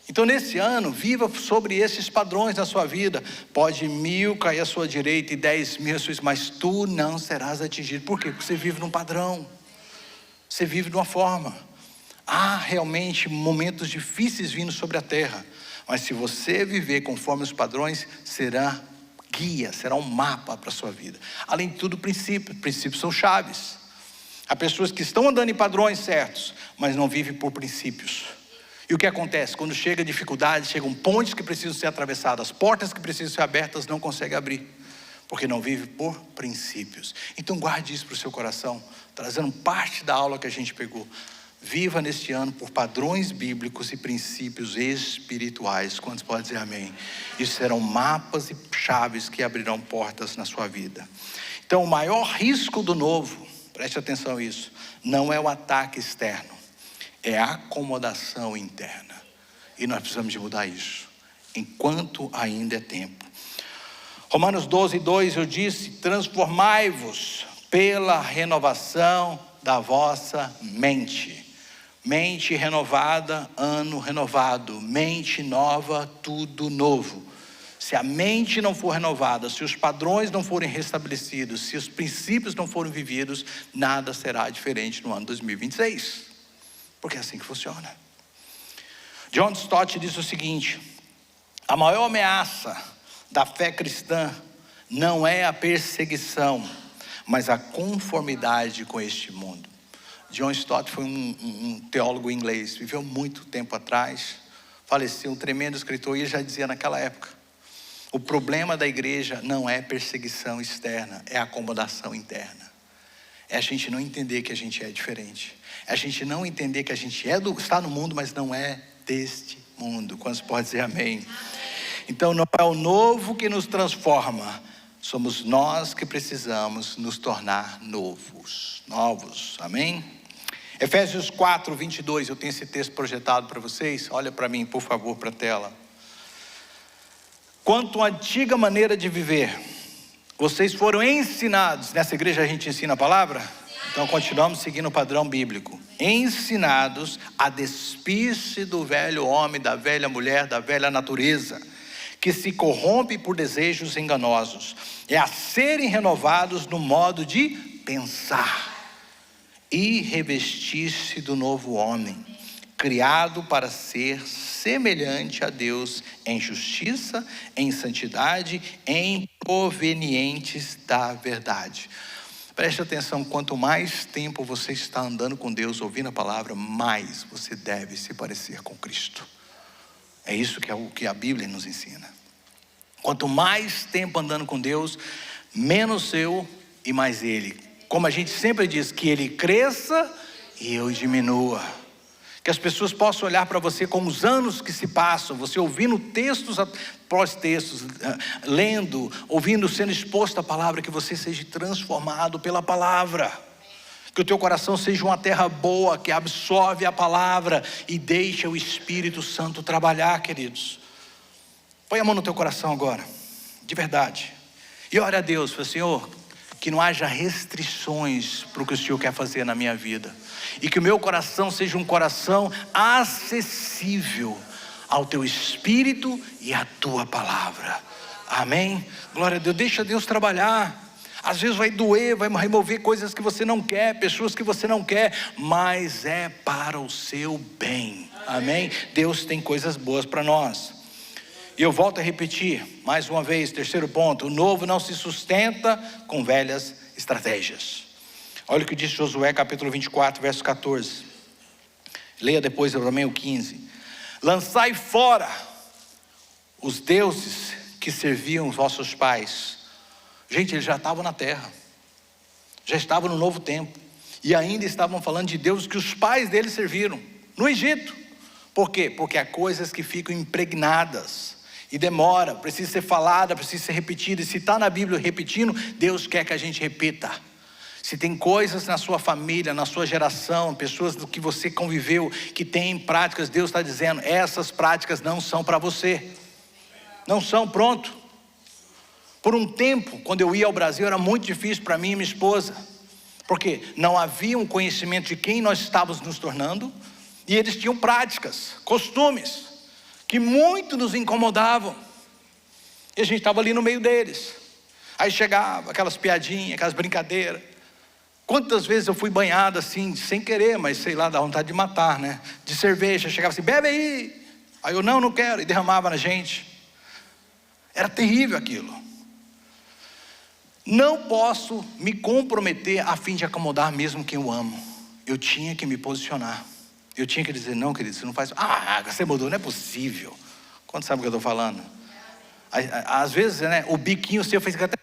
Então nesse ano, viva sobre esses padrões na sua vida. Pode 1000 cair à sua direita e 10.000 à sua esquerda, mas tu não serás atingido. Por quê? Porque você vive num padrão. Você vive de uma forma. Há realmente momentos difíceis vindo sobre a terra, mas se você viver conforme os padrões, será guia, será um mapa para a sua vida. Além de tudo, princípios são chaves. Há pessoas que estão andando em padrões certos, mas não vivem por princípios. E o que acontece? Quando chega dificuldade, chegam pontes que precisam ser atravessadas, portas que precisam ser abertas, não consegue abrir, porque não vive por princípios. Então guarde isso para o seu coração, trazendo parte da aula que a gente pegou. Viva neste ano por padrões bíblicos e princípios espirituais. Quantos podem dizer amém? Isso serão mapas e chaves que abrirão portas na sua vida. Então, o maior risco do novo, preste atenção a isso, não é o ataque externo, é a acomodação interna. E nós precisamos de mudar isso, enquanto ainda é tempo. Romanos 12:2, eu disse: transformai-vos pela renovação da vossa mente. Mente renovada, ano renovado. Mente nova, tudo novo. Se a mente não for renovada, se os padrões não forem restabelecidos, se os princípios não forem vividos, nada será diferente no ano 2026. Porque é assim que funciona. John Stott diz o seguinte: a maior ameaça da fé cristã não é a perseguição, mas a conformidade com este mundo. John Stott foi um teólogo inglês, viveu muito tempo atrás, faleceu, um tremendo escritor, e ele já dizia naquela época: o problema da igreja não é perseguição externa, é acomodação interna. É a gente não entender que a gente é diferente. É a gente não entender que a gente está no mundo, mas não é deste mundo. Quantos podem dizer amém? Então não é o novo que nos transforma, somos nós que precisamos nos tornar novos. Amém? Efésios 4:22, eu tenho esse texto projetado para vocês. Olha para mim, por favor, para a tela. Quanto à antiga maneira de viver, vocês foram ensinados. Nessa igreja a gente ensina a palavra? Então continuamos seguindo o padrão bíblico. Ensinados a despir-se do velho homem, da velha mulher, da velha natureza, que se corrompe por desejos enganosos, e a serem renovados no modo de pensar, e revestir-se do novo homem, criado para ser semelhante a Deus em justiça, em santidade, em provenientes da verdade. Preste atenção, quanto mais tempo você está andando com Deus, ouvindo a palavra, mais você deve se parecer com Cristo. É isso que é o que a Bíblia nos ensina. Quanto mais tempo andando com Deus, menos eu e mais Ele. Como a gente sempre diz, que Ele cresça e eu diminua. Que as pessoas possam olhar para você com os anos que se passam, você ouvindo textos após textos, lendo, ouvindo, sendo exposto à palavra, que você seja transformado pela palavra. Que o teu coração seja uma terra boa, que absorve a palavra e deixa o Espírito Santo trabalhar, queridos. Põe a mão no teu coração agora, de verdade. E ore a Deus, fala: Senhor, que não haja restrições para o que o Senhor quer fazer na minha vida. E que o meu coração seja um coração acessível ao teu Espírito e à tua palavra. Amém? Glória a Deus, deixa Deus trabalhar. Às vezes vai doer, vai remover coisas que você não quer, pessoas que você não quer, mas é para o seu bem. Amém? Deus tem coisas boas para nós. E eu volto a repetir, mais uma vez, terceiro ponto: o novo não se sustenta com velhas estratégias. Olha o que diz Josué capítulo 24, verso 14. Leia depois também o 15. Lançai fora os deuses que serviam os vossos pais. Gente, eles já estavam na terra, já estavam no novo tempo, e ainda estavam falando de deuses que os pais deles serviram, no Egito. Por quê? Porque há coisas que ficam impregnadas, e demora, precisa ser falada, precisa ser repetida. E se está na Bíblia repetindo, Deus quer que a gente repita. Se tem coisas na sua família, na sua geração, pessoas do que você conviveu, que têm práticas, Deus está dizendo: essas práticas não são para você. Não são, pronto. Por um tempo, quando eu ia ao Brasil, era muito difícil para mim e minha esposa. Porque não havia um conhecimento de quem nós estávamos nos tornando. E eles tinham práticas, costumes, que muito nos incomodavam. E a gente estava ali no meio deles. Aí chegava aquelas piadinhas, aquelas brincadeiras. Quantas vezes eu fui banhado assim, sem querer, mas sei lá, dá vontade de matar, né? De cerveja, chegava assim: bebe aí. Aí eu: não quero, e derramava na gente. Era terrível aquilo. Não posso me comprometer a fim de acomodar mesmo quem eu amo. Eu tinha que me posicionar. Eu tinha que dizer: não, querido, você não faz. Você mudou, não é possível. Quanto sabe o que eu estou falando? Às vezes, né, o biquinho seu fez até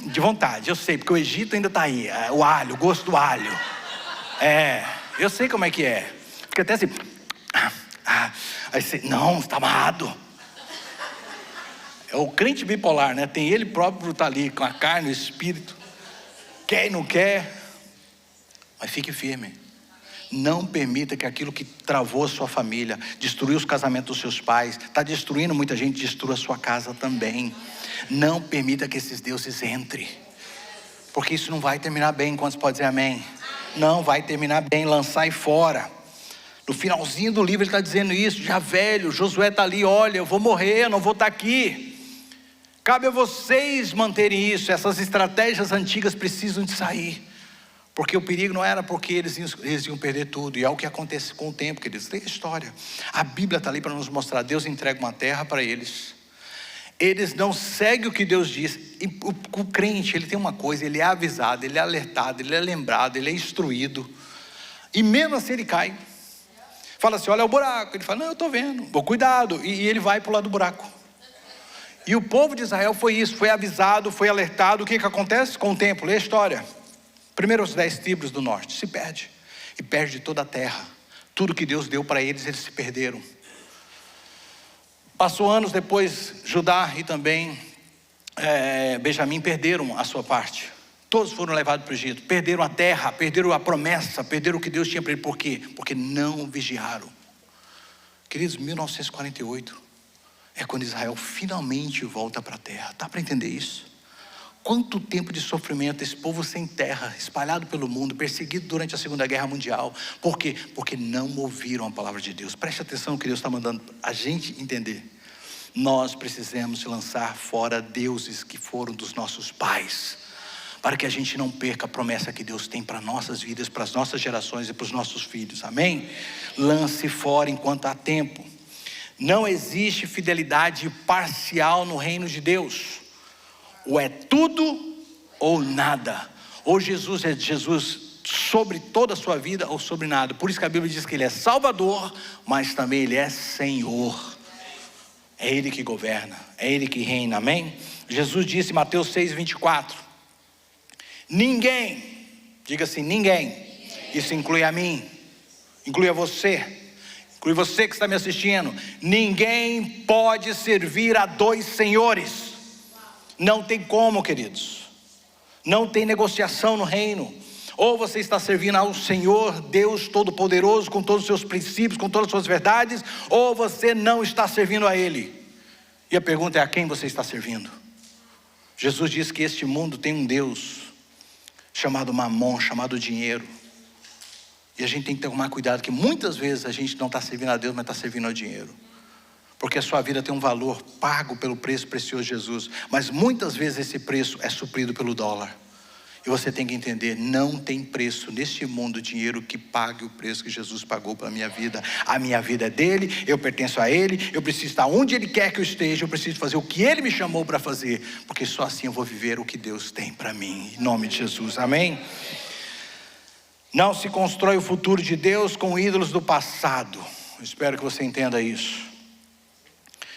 de vontade, eu sei, porque o Egito ainda está aí. O alho, o gosto do alho. Eu sei como é que é. Fica até assim. Aí você: não, está amarrado. É o crente bipolar, né? Tem ele próprio tá ali, com a carne, o espírito. Quer e não quer. Mas fique firme. Não permita que aquilo que travou a sua família, destruiu os casamentos dos seus pais, está destruindo muita gente, destrua a sua casa também. Não permita que esses deuses entrem. Porque isso não vai terminar bem. Quantos podem dizer amém? Não vai terminar bem, lançai fora. No finalzinho do livro ele está dizendo isso, já velho. Josué está ali, olha, eu vou morrer, eu não vou estar aqui. Cabe a vocês manterem isso. Essas estratégias antigas precisam de sair. Porque o perigo não era porque eles iam perder tudo. E é o que acontece com o tempo, queridos. Tem a história. A Bíblia está ali para nos mostrar. Deus entrega uma terra para eles. Eles não seguem o que Deus diz. E o crente, ele tem uma coisa, ele é avisado, ele é alertado, ele é lembrado, ele é instruído. E mesmo assim ele cai. Fala assim, olha o buraco. Ele fala, não, eu estou vendo. Bom, cuidado. E ele vai para o lado do buraco. E o povo de Israel foi isso, foi avisado, foi alertado. O que acontece com o tempo? Lê a história. Primeiro os 10 tribos do norte se perde. E perde toda a terra. Tudo que Deus deu para eles, eles se perderam. Passou anos depois, Judá e também Benjamim perderam a sua parte. Todos foram levados para o Egito. Perderam a terra, perderam a promessa, perderam o que Deus tinha para eles. Por quê? Porque não vigiaram. Queridos, 1948 é quando Israel finalmente volta para a terra. Dá para entender isso? Quanto tempo de sofrimento, esse povo sem terra, espalhado pelo mundo, perseguido durante a Segunda Guerra Mundial. Por quê? Porque não ouviram a palavra de Deus. Preste atenção que Deus está mandando a gente entender. Nós precisamos lançar fora deuses que foram dos nossos pais, para que a gente não perca a promessa que Deus tem para nossas vidas, para as nossas gerações e para os nossos filhos. Amém? Lance fora enquanto há tempo. Não existe fidelidade parcial no reino de Deus. Ou é tudo ou nada. Ou Jesus é Jesus sobre toda a sua vida ou sobre nada. Por isso que a Bíblia diz que Ele é Salvador, mas também Ele é Senhor. É Ele que governa, é Ele que reina, amém? Jesus disse em Mateus 6:24: ninguém, diga assim, ninguém, isso inclui a mim, inclui a você, inclui você que está me assistindo. Ninguém pode servir a dois senhores. Não tem como, queridos. Não tem negociação no reino. Ou você está servindo ao Senhor Deus Todo-Poderoso, com todos os seus princípios, com todas as suas verdades, ou você não está servindo a Ele. E a pergunta é: a quem você está servindo? Jesus diz que este mundo tem um Deus chamado Mamon, chamado dinheiro. E a gente tem que tomar cuidado, que muitas vezes a gente não está servindo a Deus, mas está servindo ao dinheiro. Porque a sua vida tem um valor pago pelo preço precioso de Jesus. Mas muitas vezes esse preço é suprido pelo dólar. E você tem que entender, não tem preço neste mundo, dinheiro que pague o preço que Jesus pagou para a minha vida. A minha vida é dele, eu pertenço a ele, eu preciso estar onde ele quer que eu esteja, eu preciso fazer o que ele me chamou para fazer, porque só assim eu vou viver o que Deus tem para mim, em nome de Jesus, amém? Não se constrói o futuro de Deus com ídolos do passado. Eu espero que você entenda isso.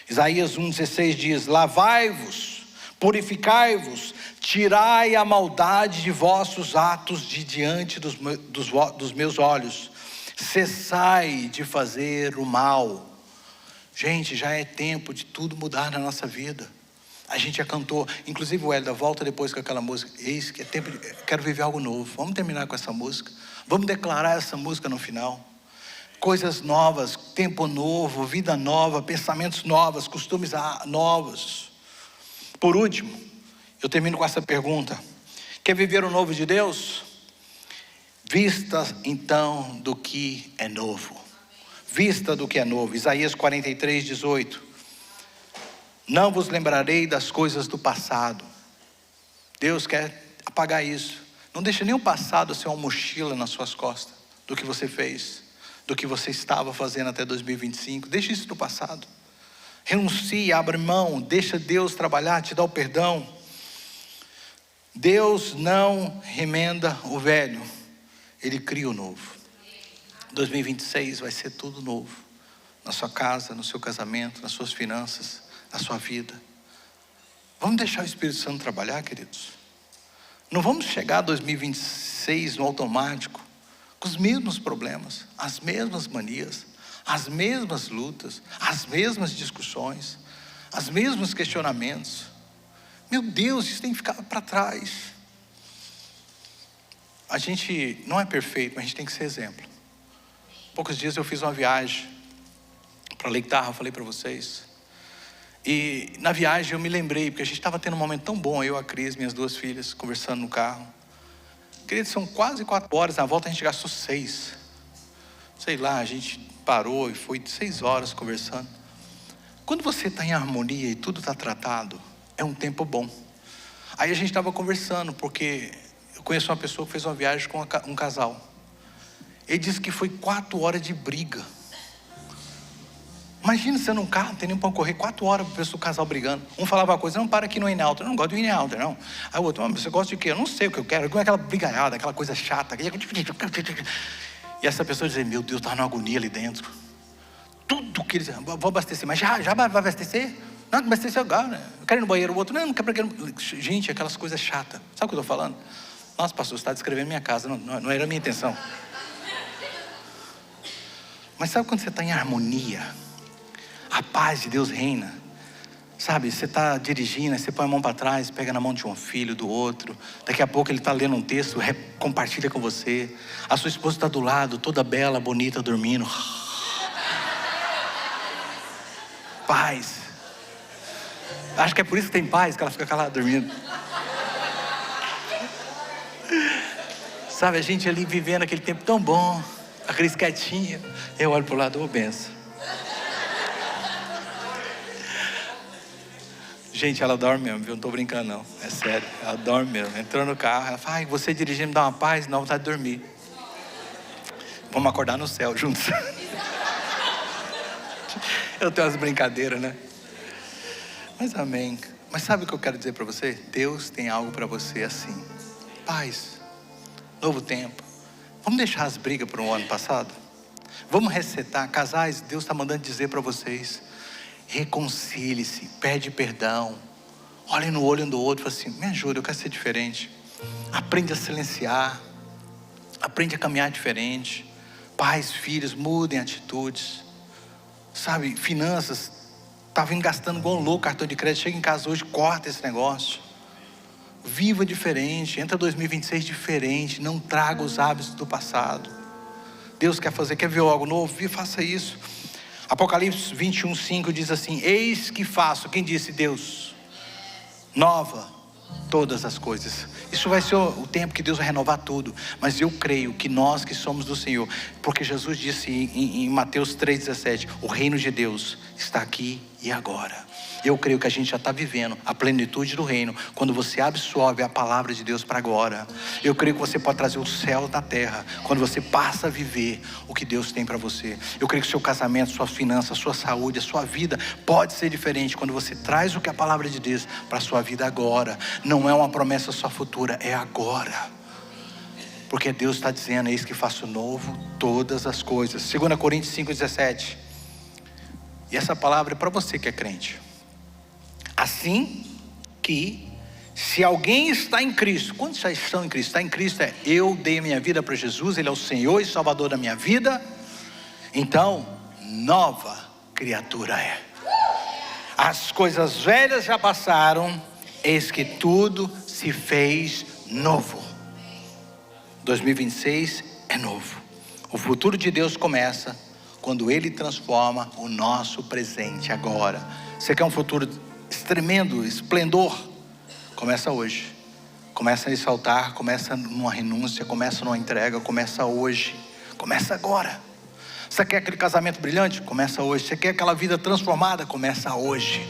Isaías 1,16 diz: lavai-vos, purificai-vos, tirai a maldade de vossos atos de diante dos meus olhos, cessai de fazer o mal. Gente, já é tempo de tudo mudar na nossa vida. A gente já cantou, inclusive o Hélida, volta depois com aquela música, eis que é tempo de, quero viver algo novo. Vamos terminar com essa música, vamos declarar essa música no final. Coisas novas, tempo novo, vida nova, pensamentos novos, costumes novos. Por último, eu termino com essa pergunta: quer viver o novo de Deus? Vista então do que é novo. Vista do que é novo. Isaías 43:18. Não vos lembrarei das coisas do passado. Deus quer apagar isso. Não deixe nem o passado ser uma mochila nas suas costas, do que você fez, do que você estava fazendo até 2025. Deixe isso no passado. Renuncie, abre mão, deixa Deus trabalhar, te dar o perdão. Deus não remenda o velho, Ele cria o novo. 2026 vai ser tudo novo. Na sua casa, no seu casamento, nas suas finanças, na sua vida. Vamos deixar o Espírito Santo trabalhar, queridos. Não vamos chegar a 2026 no automático, com os mesmos problemas, as mesmas manias, as mesmas lutas, as mesmas discussões, os mesmos questionamentos. Meu Deus, isso tem que ficar para trás. A gente não é perfeito, mas a gente tem que ser exemplo. Poucos dias eu fiz uma viagem para Lake Tahoe, falei para vocês. E na viagem eu me lembrei, porque a gente estava tendo um momento tão bom, eu, a Cris, minhas duas filhas, conversando no carro. Queridos, são quase 4 horas, na volta a gente gastou 6. Sei lá, a gente parou e foi 6 horas conversando. Quando você está em harmonia e tudo está tratado, é um tempo bom. Aí a gente estava conversando, porque eu conheço uma pessoa que fez uma viagem com um casal. Ele disse que foi 4 horas de briga. Imagina você num carro, não tem nem para correr 4 horas para o casal brigando. Um falava uma coisa, não, para aqui no In-N-Out, eu não gosto do In-N-Out, não. Aí o outro, mas você gosta de quê? Eu não sei o que eu quero. Aquela brigaiada, aquela coisa chata. E essa pessoa dizia, meu Deus, estava numa agonia ali dentro. Tudo que eles, vou abastecer, mas já vai abastecer? Não, abastecer agora, né? Eu quero ir no banheiro, o outro, não quero ir. Gente, aquelas coisas chatas. Sabe o que eu estou falando? Nossa, pastor, você está descrevendo minha casa, não era a minha intenção. Mas sabe quando você está em harmonia? A paz de Deus reina. Sabe, você está dirigindo, você põe a mão para trás, pega na mão de um filho, do outro. Daqui a pouco ele está lendo um texto, compartilha com você. A sua esposa está do lado, toda bela, bonita, dormindo. Paz. Acho que é por isso que tem paz, que ela fica calada, dormindo. Sabe, a gente ali vivendo aquele tempo tão bom. A Cris quietinha. Eu olho para o lado, ô benção. Gente, ela dorme mesmo, viu? Não estou brincando não, é sério, ela dorme mesmo. Entrou no carro, ela fala, ai, você dirigindo me dá uma paz, não, vontade de dormir. Vamos acordar no céu juntos. Eu tenho umas brincadeiras, né? Mas amém. Mas sabe o que eu quero dizer para você? Deus tem algo para você assim. Paz, novo tempo. Vamos deixar as brigas para o ano passado? Vamos resetar. Casais, Deus está mandando dizer para vocês, reconcilie-se, pede perdão, olhe no olho um do outro e fala assim, me ajuda, eu quero ser diferente. Aprende a silenciar, aprende a caminhar diferente. Pais, filhos, mudem atitudes. Sabe, finanças, estava gastando igual um louco, cartão de crédito, chega em casa hoje, corta esse negócio. Viva diferente, entra 2026 diferente, não traga os hábitos do passado. Deus quer ver algo novo? Faça isso. Apocalipse 21:5 diz assim, eis que faço, quem disse? Deus, nova todas as coisas. Isso vai ser o tempo que Deus vai renovar tudo. Mas eu creio que nós que somos do Senhor, porque Jesus disse em Mateus 3,17, o reino de Deus está aqui e agora. Eu creio que a gente já está vivendo a plenitude do reino quando você absorve a palavra de Deus para agora. Eu creio que você pode trazer o céu da terra quando você passa a viver o que Deus tem para você. Eu creio que seu casamento, sua finança, sua saúde, a sua vida pode ser diferente quando você traz o que a palavra de Deus para a sua vida agora. Não é uma promessa só futura, é agora. Porque Deus está dizendo, eis que faço novo todas as coisas. 2 Coríntios 5,17. E essa palavra é para você que é crente. Assim que, se alguém está em Cristo, quantos já estão em Cristo? Está em Cristo é, eu dei a minha vida para Jesus, Ele é o Senhor e Salvador da minha vida. Então, nova criatura é. As coisas velhas já passaram, eis que tudo se fez novo. 2026 é novo. O futuro de Deus começa quando Ele transforma o nosso presente agora. Você quer um futuro tremendo, esplendor? Começa hoje. Começa nesse altar, começa numa renúncia, começa numa entrega, começa hoje. Começa agora. Você quer aquele casamento brilhante? Começa hoje. Você quer aquela vida transformada? Começa hoje.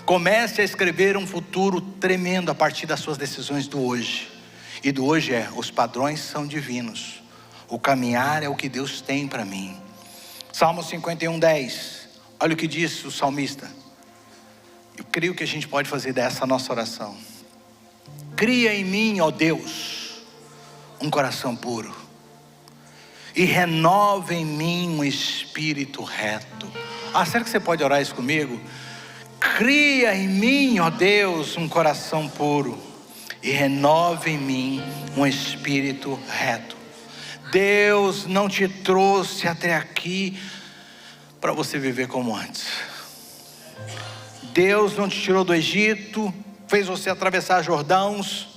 Comece a escrever um futuro tremendo a partir das suas decisões do hoje. E do hoje os padrões são divinos. O caminhar é o que Deus tem para mim. Salmo 51:10. Olha o que diz o salmista. Eu creio que a gente pode fazer dessa nossa oração. Cria em mim, ó Deus, um coração puro, e renova em mim um espírito reto. Será que você pode orar isso comigo? Cria em mim, ó Deus, um coração puro, e renova em mim um espírito reto. Deus não te trouxe até aqui para você viver como antes. Deus não te tirou do Egito, fez você atravessar Jordãos,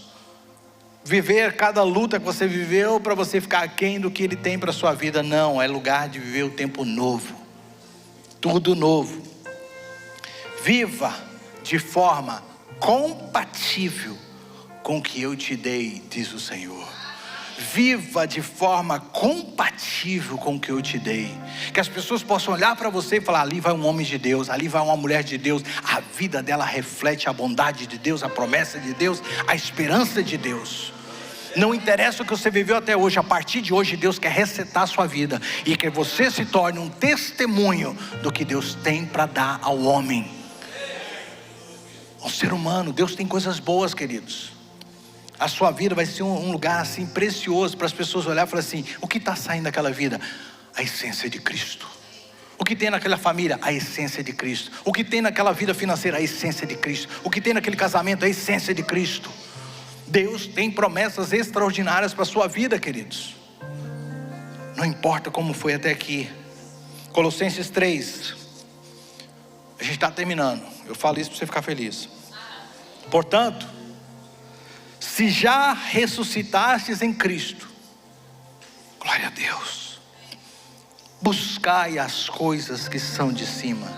viver cada luta que você viveu para você ficar aquém do que Ele tem para a sua vida. Não, é lugar de viver o tempo novo, tudo novo. Viva de forma compatível com o que eu te dei, diz o Senhor. Viva de forma compatível com o que eu te dei. Que as pessoas possam olhar para você e falar: ali vai um homem de Deus, ali vai uma mulher de Deus. A vida dela reflete a bondade de Deus, a promessa de Deus, a esperança de Deus. Não interessa o que você viveu até hoje, a partir de hoje Deus quer resetar a sua vida e que você se torne um testemunho do que Deus tem para dar ao homem, ao ser humano. Deus tem coisas boas, queridos. A sua vida vai ser um lugar assim precioso para as pessoas olhar e falar assim: o que está saindo daquela vida? A essência de Cristo. O que tem naquela família? A essência de Cristo. O que tem naquela vida financeira? A essência de Cristo. O que tem naquele casamento? A essência de Cristo. Deus tem promessas extraordinárias para a sua vida, queridos. Não importa como foi até aqui. Colossenses 3. A gente está terminando. Eu falo isso para você ficar feliz. Portanto, se já ressuscitastes em Cristo, glória a Deus, buscai as coisas que são de cima,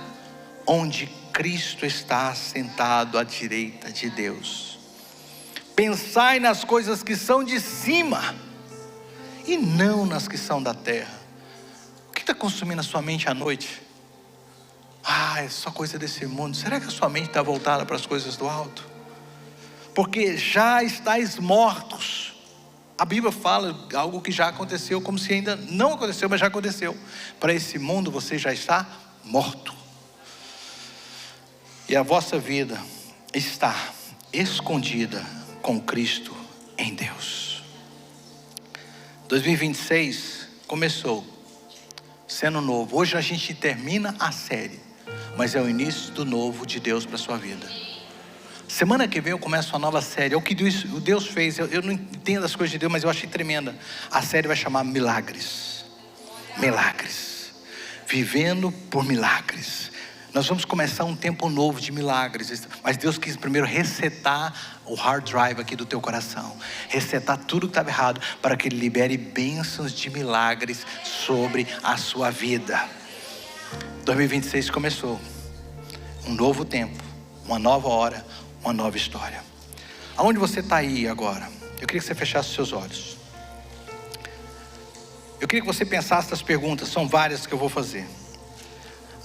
onde Cristo está assentado à direita de Deus. Pensai nas coisas que são de cima, e não nas que são da terra. O que está consumindo a sua mente à noite? É só coisa desse mundo. Será que a sua mente está voltada para as coisas do alto? Porque já estáis mortos. A Bíblia fala algo que já aconteceu, como se ainda não aconteceu, mas já aconteceu. Para esse mundo você já está morto. E a vossa vida está escondida com Cristo em Deus. 2026 começou sendo novo. Hoje a gente termina a série, mas é o início do novo de Deus para a sua vida. Semana que vem eu começo uma nova série. É o que Deus fez. Eu não entendo as coisas de Deus, mas eu achei tremenda. A série vai chamar Milagres. Milagres. Vivendo por milagres. Nós vamos começar um tempo novo de milagres. Mas Deus quis primeiro resetar o hard drive aqui do teu coração. Resetar tudo que estava errado, para que Ele libere bênçãos de milagres sobre a sua vida. 2026 começou. Um novo tempo. Uma nova hora. Uma nova história. Aonde você está aí agora? Eu queria que você fechasse os seus olhos. Eu queria que você pensasse nas perguntas. São várias que eu vou fazer.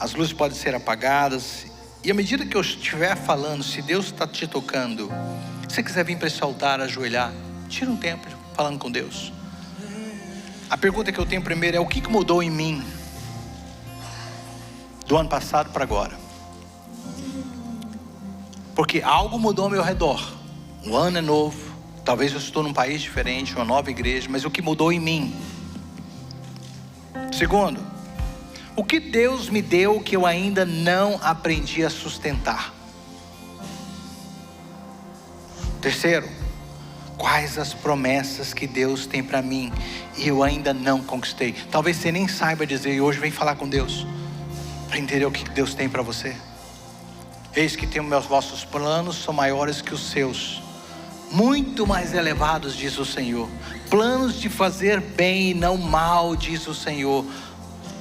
As luzes podem ser apagadas. E à medida que eu estiver falando, se Deus está te tocando, se você quiser vir para esse altar, ajoelhar, tira um tempo falando com Deus. A pergunta que eu tenho primeiro é: o que mudou em mim do ano passado para agora? Porque algo mudou ao meu redor. Um ano é novo. Talvez eu estou num país diferente, uma nova igreja. Mas o que mudou em mim? Segundo, o que Deus me deu que eu ainda não aprendi a sustentar? Terceiro, quais as promessas que Deus tem para mim e eu ainda não conquistei? Talvez você nem saiba dizer, e hoje vem falar com Deus para entender o que Deus tem para você. Eis que tenho meus vossos planos, são maiores que os seus, muito mais elevados, diz o Senhor. Planos de fazer bem e não mal, diz o Senhor.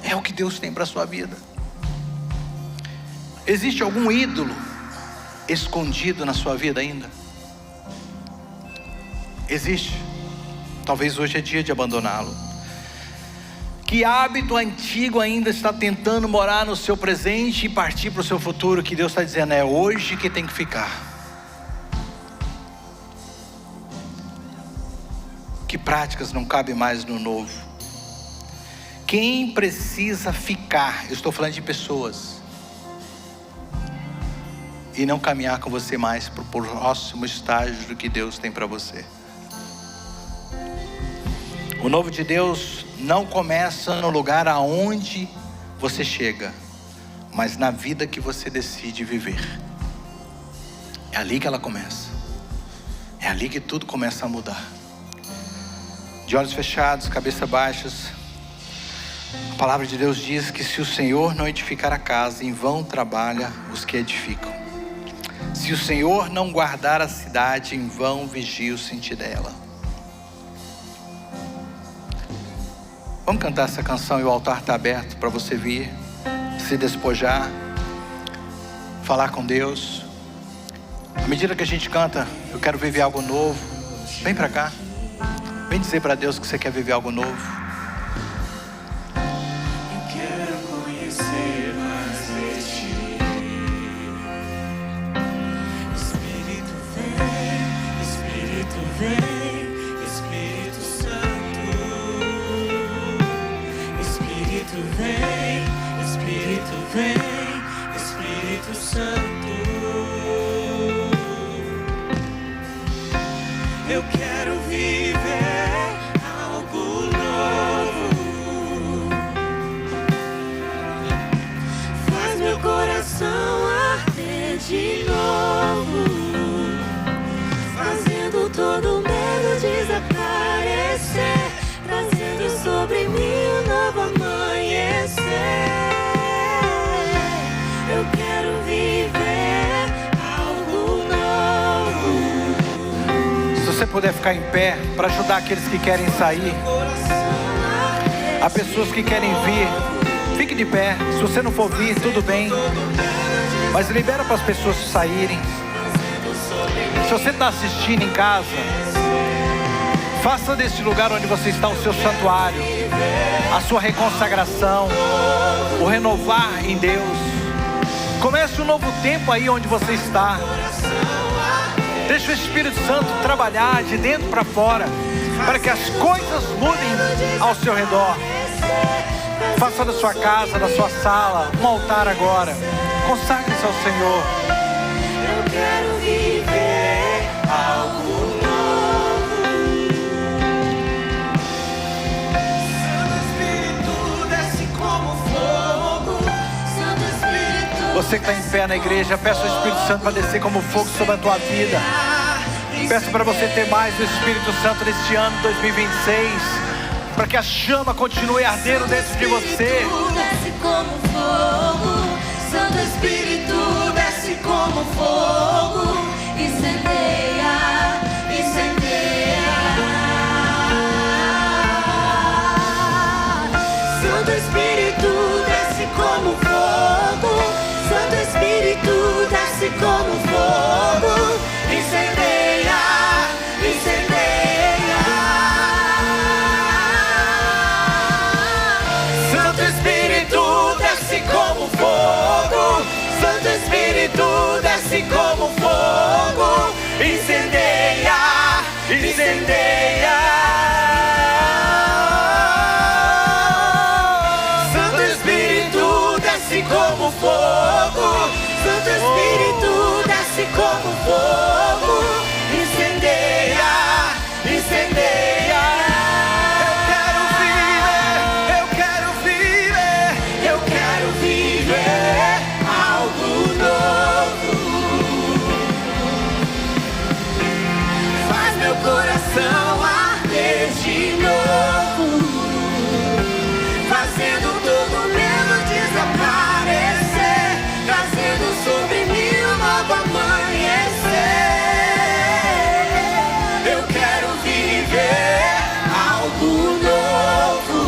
É o que Deus tem para a sua vida. Existe algum ídolo escondido na sua vida ainda? Existe. Talvez hoje é dia de abandoná-lo. Que hábito antigo ainda está tentando morar no seu presente e partir para o seu futuro, que Deus está dizendo: é hoje que tem que ficar. Que práticas não cabem mais no novo? Quem precisa ficar? Eu estou falando de pessoas. E não caminhar com você mais para o próximo estágio do que Deus tem para você. O novo de Deus não começa no lugar aonde você chega, mas na vida que você decide viver. É ali que ela começa. É ali que tudo começa a mudar. De olhos fechados, cabeça baixas. A palavra de Deus diz que se o Senhor não edificar a casa, em vão trabalha os que edificam. Se o Senhor não guardar a cidade, em vão vigia o sentinela. Vamos cantar essa canção e o altar está aberto para você vir, se despojar, falar com Deus. À medida que a gente canta, eu quero viver algo novo. Vem para cá. Vem dizer para Deus que você quer viver algo novo. Eu quero viver algo novo. Faz meu coração arder de novo, fazendo todo medo desaparecer, trazendo sobre mim um novo amanhecer. Eu quero viver algo novo. Se você puder ficar em pé para ajudar aqueles que querem sair, há pessoas que querem vir, fique de pé. Se você não for vir, tudo bem, mas libera para as pessoas saírem. Se você está assistindo em casa, faça desse lugar onde você está o seu santuário, a sua reconsagração, o renovar em Deus. Comece um novo tempo aí onde você está. Deixa o Espírito Santo trabalhar de dentro para fora, para que as coisas mudem ao seu redor. Faça da sua casa, da sua sala, um altar agora. Consagre-se ao Senhor. Eu quero viver algo novo. Santo Espírito desce como fogo. Santo Espírito. Você que está em pé na igreja, peça ao Espírito Santo para descer como fogo sobre a tua vida. Peço para você ter mais do Espírito Santo neste ano 2026, para que a chama continue ardendo dentro de você. Desce como fogo. Santo Espírito desce como fogo. Incendeia, incendeia. Santo Espírito desce como fogo. Santo Espírito desce como fogo. Incendeia, incendeia. Santo Espírito desce como fogo. Santo Espírito desce como fogo. Incendeia, incendeia. Santo Espírito desce como fogo. Santo Espírito desce como fogo. Incendeia, incendeia. Eu quero viver, eu quero viver, eu quero viver algo novo. Faz meu coração arder de novo, fazendo todo medo desaparecer, trazendo sobre mim um novo amanhecer. Eu quero viver algo novo.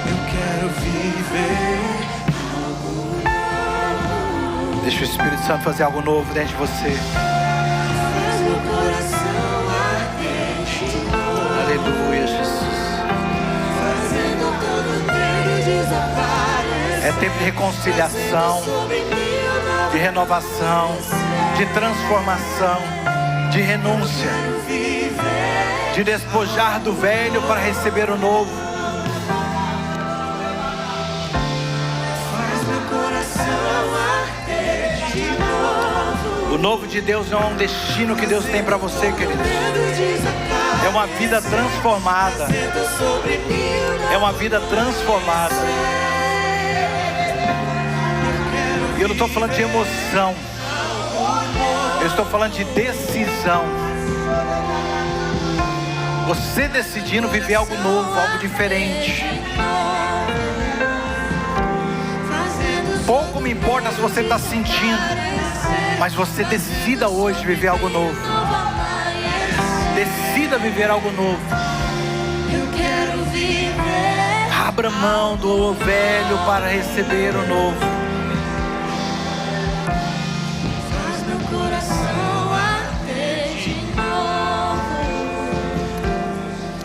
Eu quero viver algo novo. Deixa o Espírito Santo fazer algo novo dentro de você. Faz meu coração arder de novo, Aleluia, Jesus. fazendo todo medo desaparecer. É tempo de reconciliação, Sobre mim um novo de renovação, de transformação, de renúncia, viver. de despojar do velho para receber o novo. Faz meu coração arder de novo. O novo de Deus não é um destino que Deus tem para você, querido. Medo desaparecer. É uma vida transformada. Sobre mim um novo É uma vida transformada. E eu não estou falando de emoção. Eu estou falando de decisão. Você decidindo viver algo novo, algo diferente. Pouco me importa se você está sentindo, mas você decida hoje viver algo novo. Decida viver algo novo. Eu quero viver. Abra mão do velho para receber o novo. Faz meu coração arder de novo,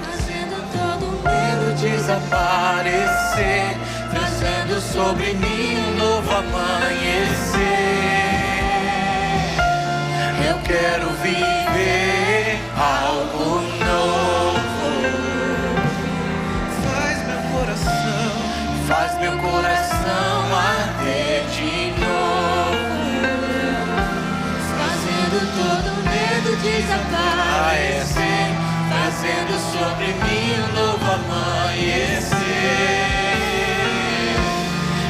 fazendo todo medo Desaparecer, trazendo sobre mim um novo amanhecer. Eu quero viver algo novo. Faz meu coração arder de novo, fazendo todo medo desaparecer, trazendo sobre mim um novo amanhecer.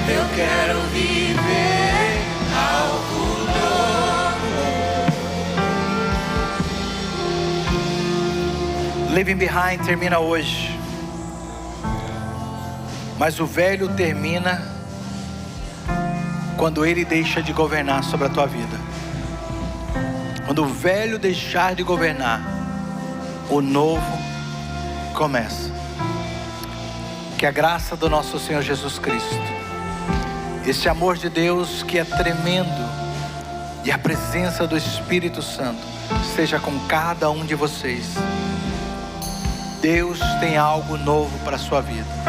Eu quero viver algo novo. Living Behind termina hoje, mas o velho termina quando ele deixa de governar sobre a tua vida. Quando o velho deixar de governar, o novo começa. Que a graça do nosso Senhor Jesus Cristo, esse amor de Deus que é tremendo, e a presença do Espírito Santo esteja com cada um de vocês. Deus tem algo novo para a sua vida.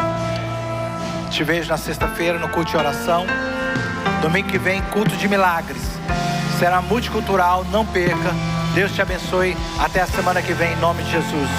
Te vejo na sexta-feira no culto de oração. Domingo que vem, culto de milagres. Será multicultural, não perca. Deus te abençoe. Até a semana que vem, em nome de Jesus.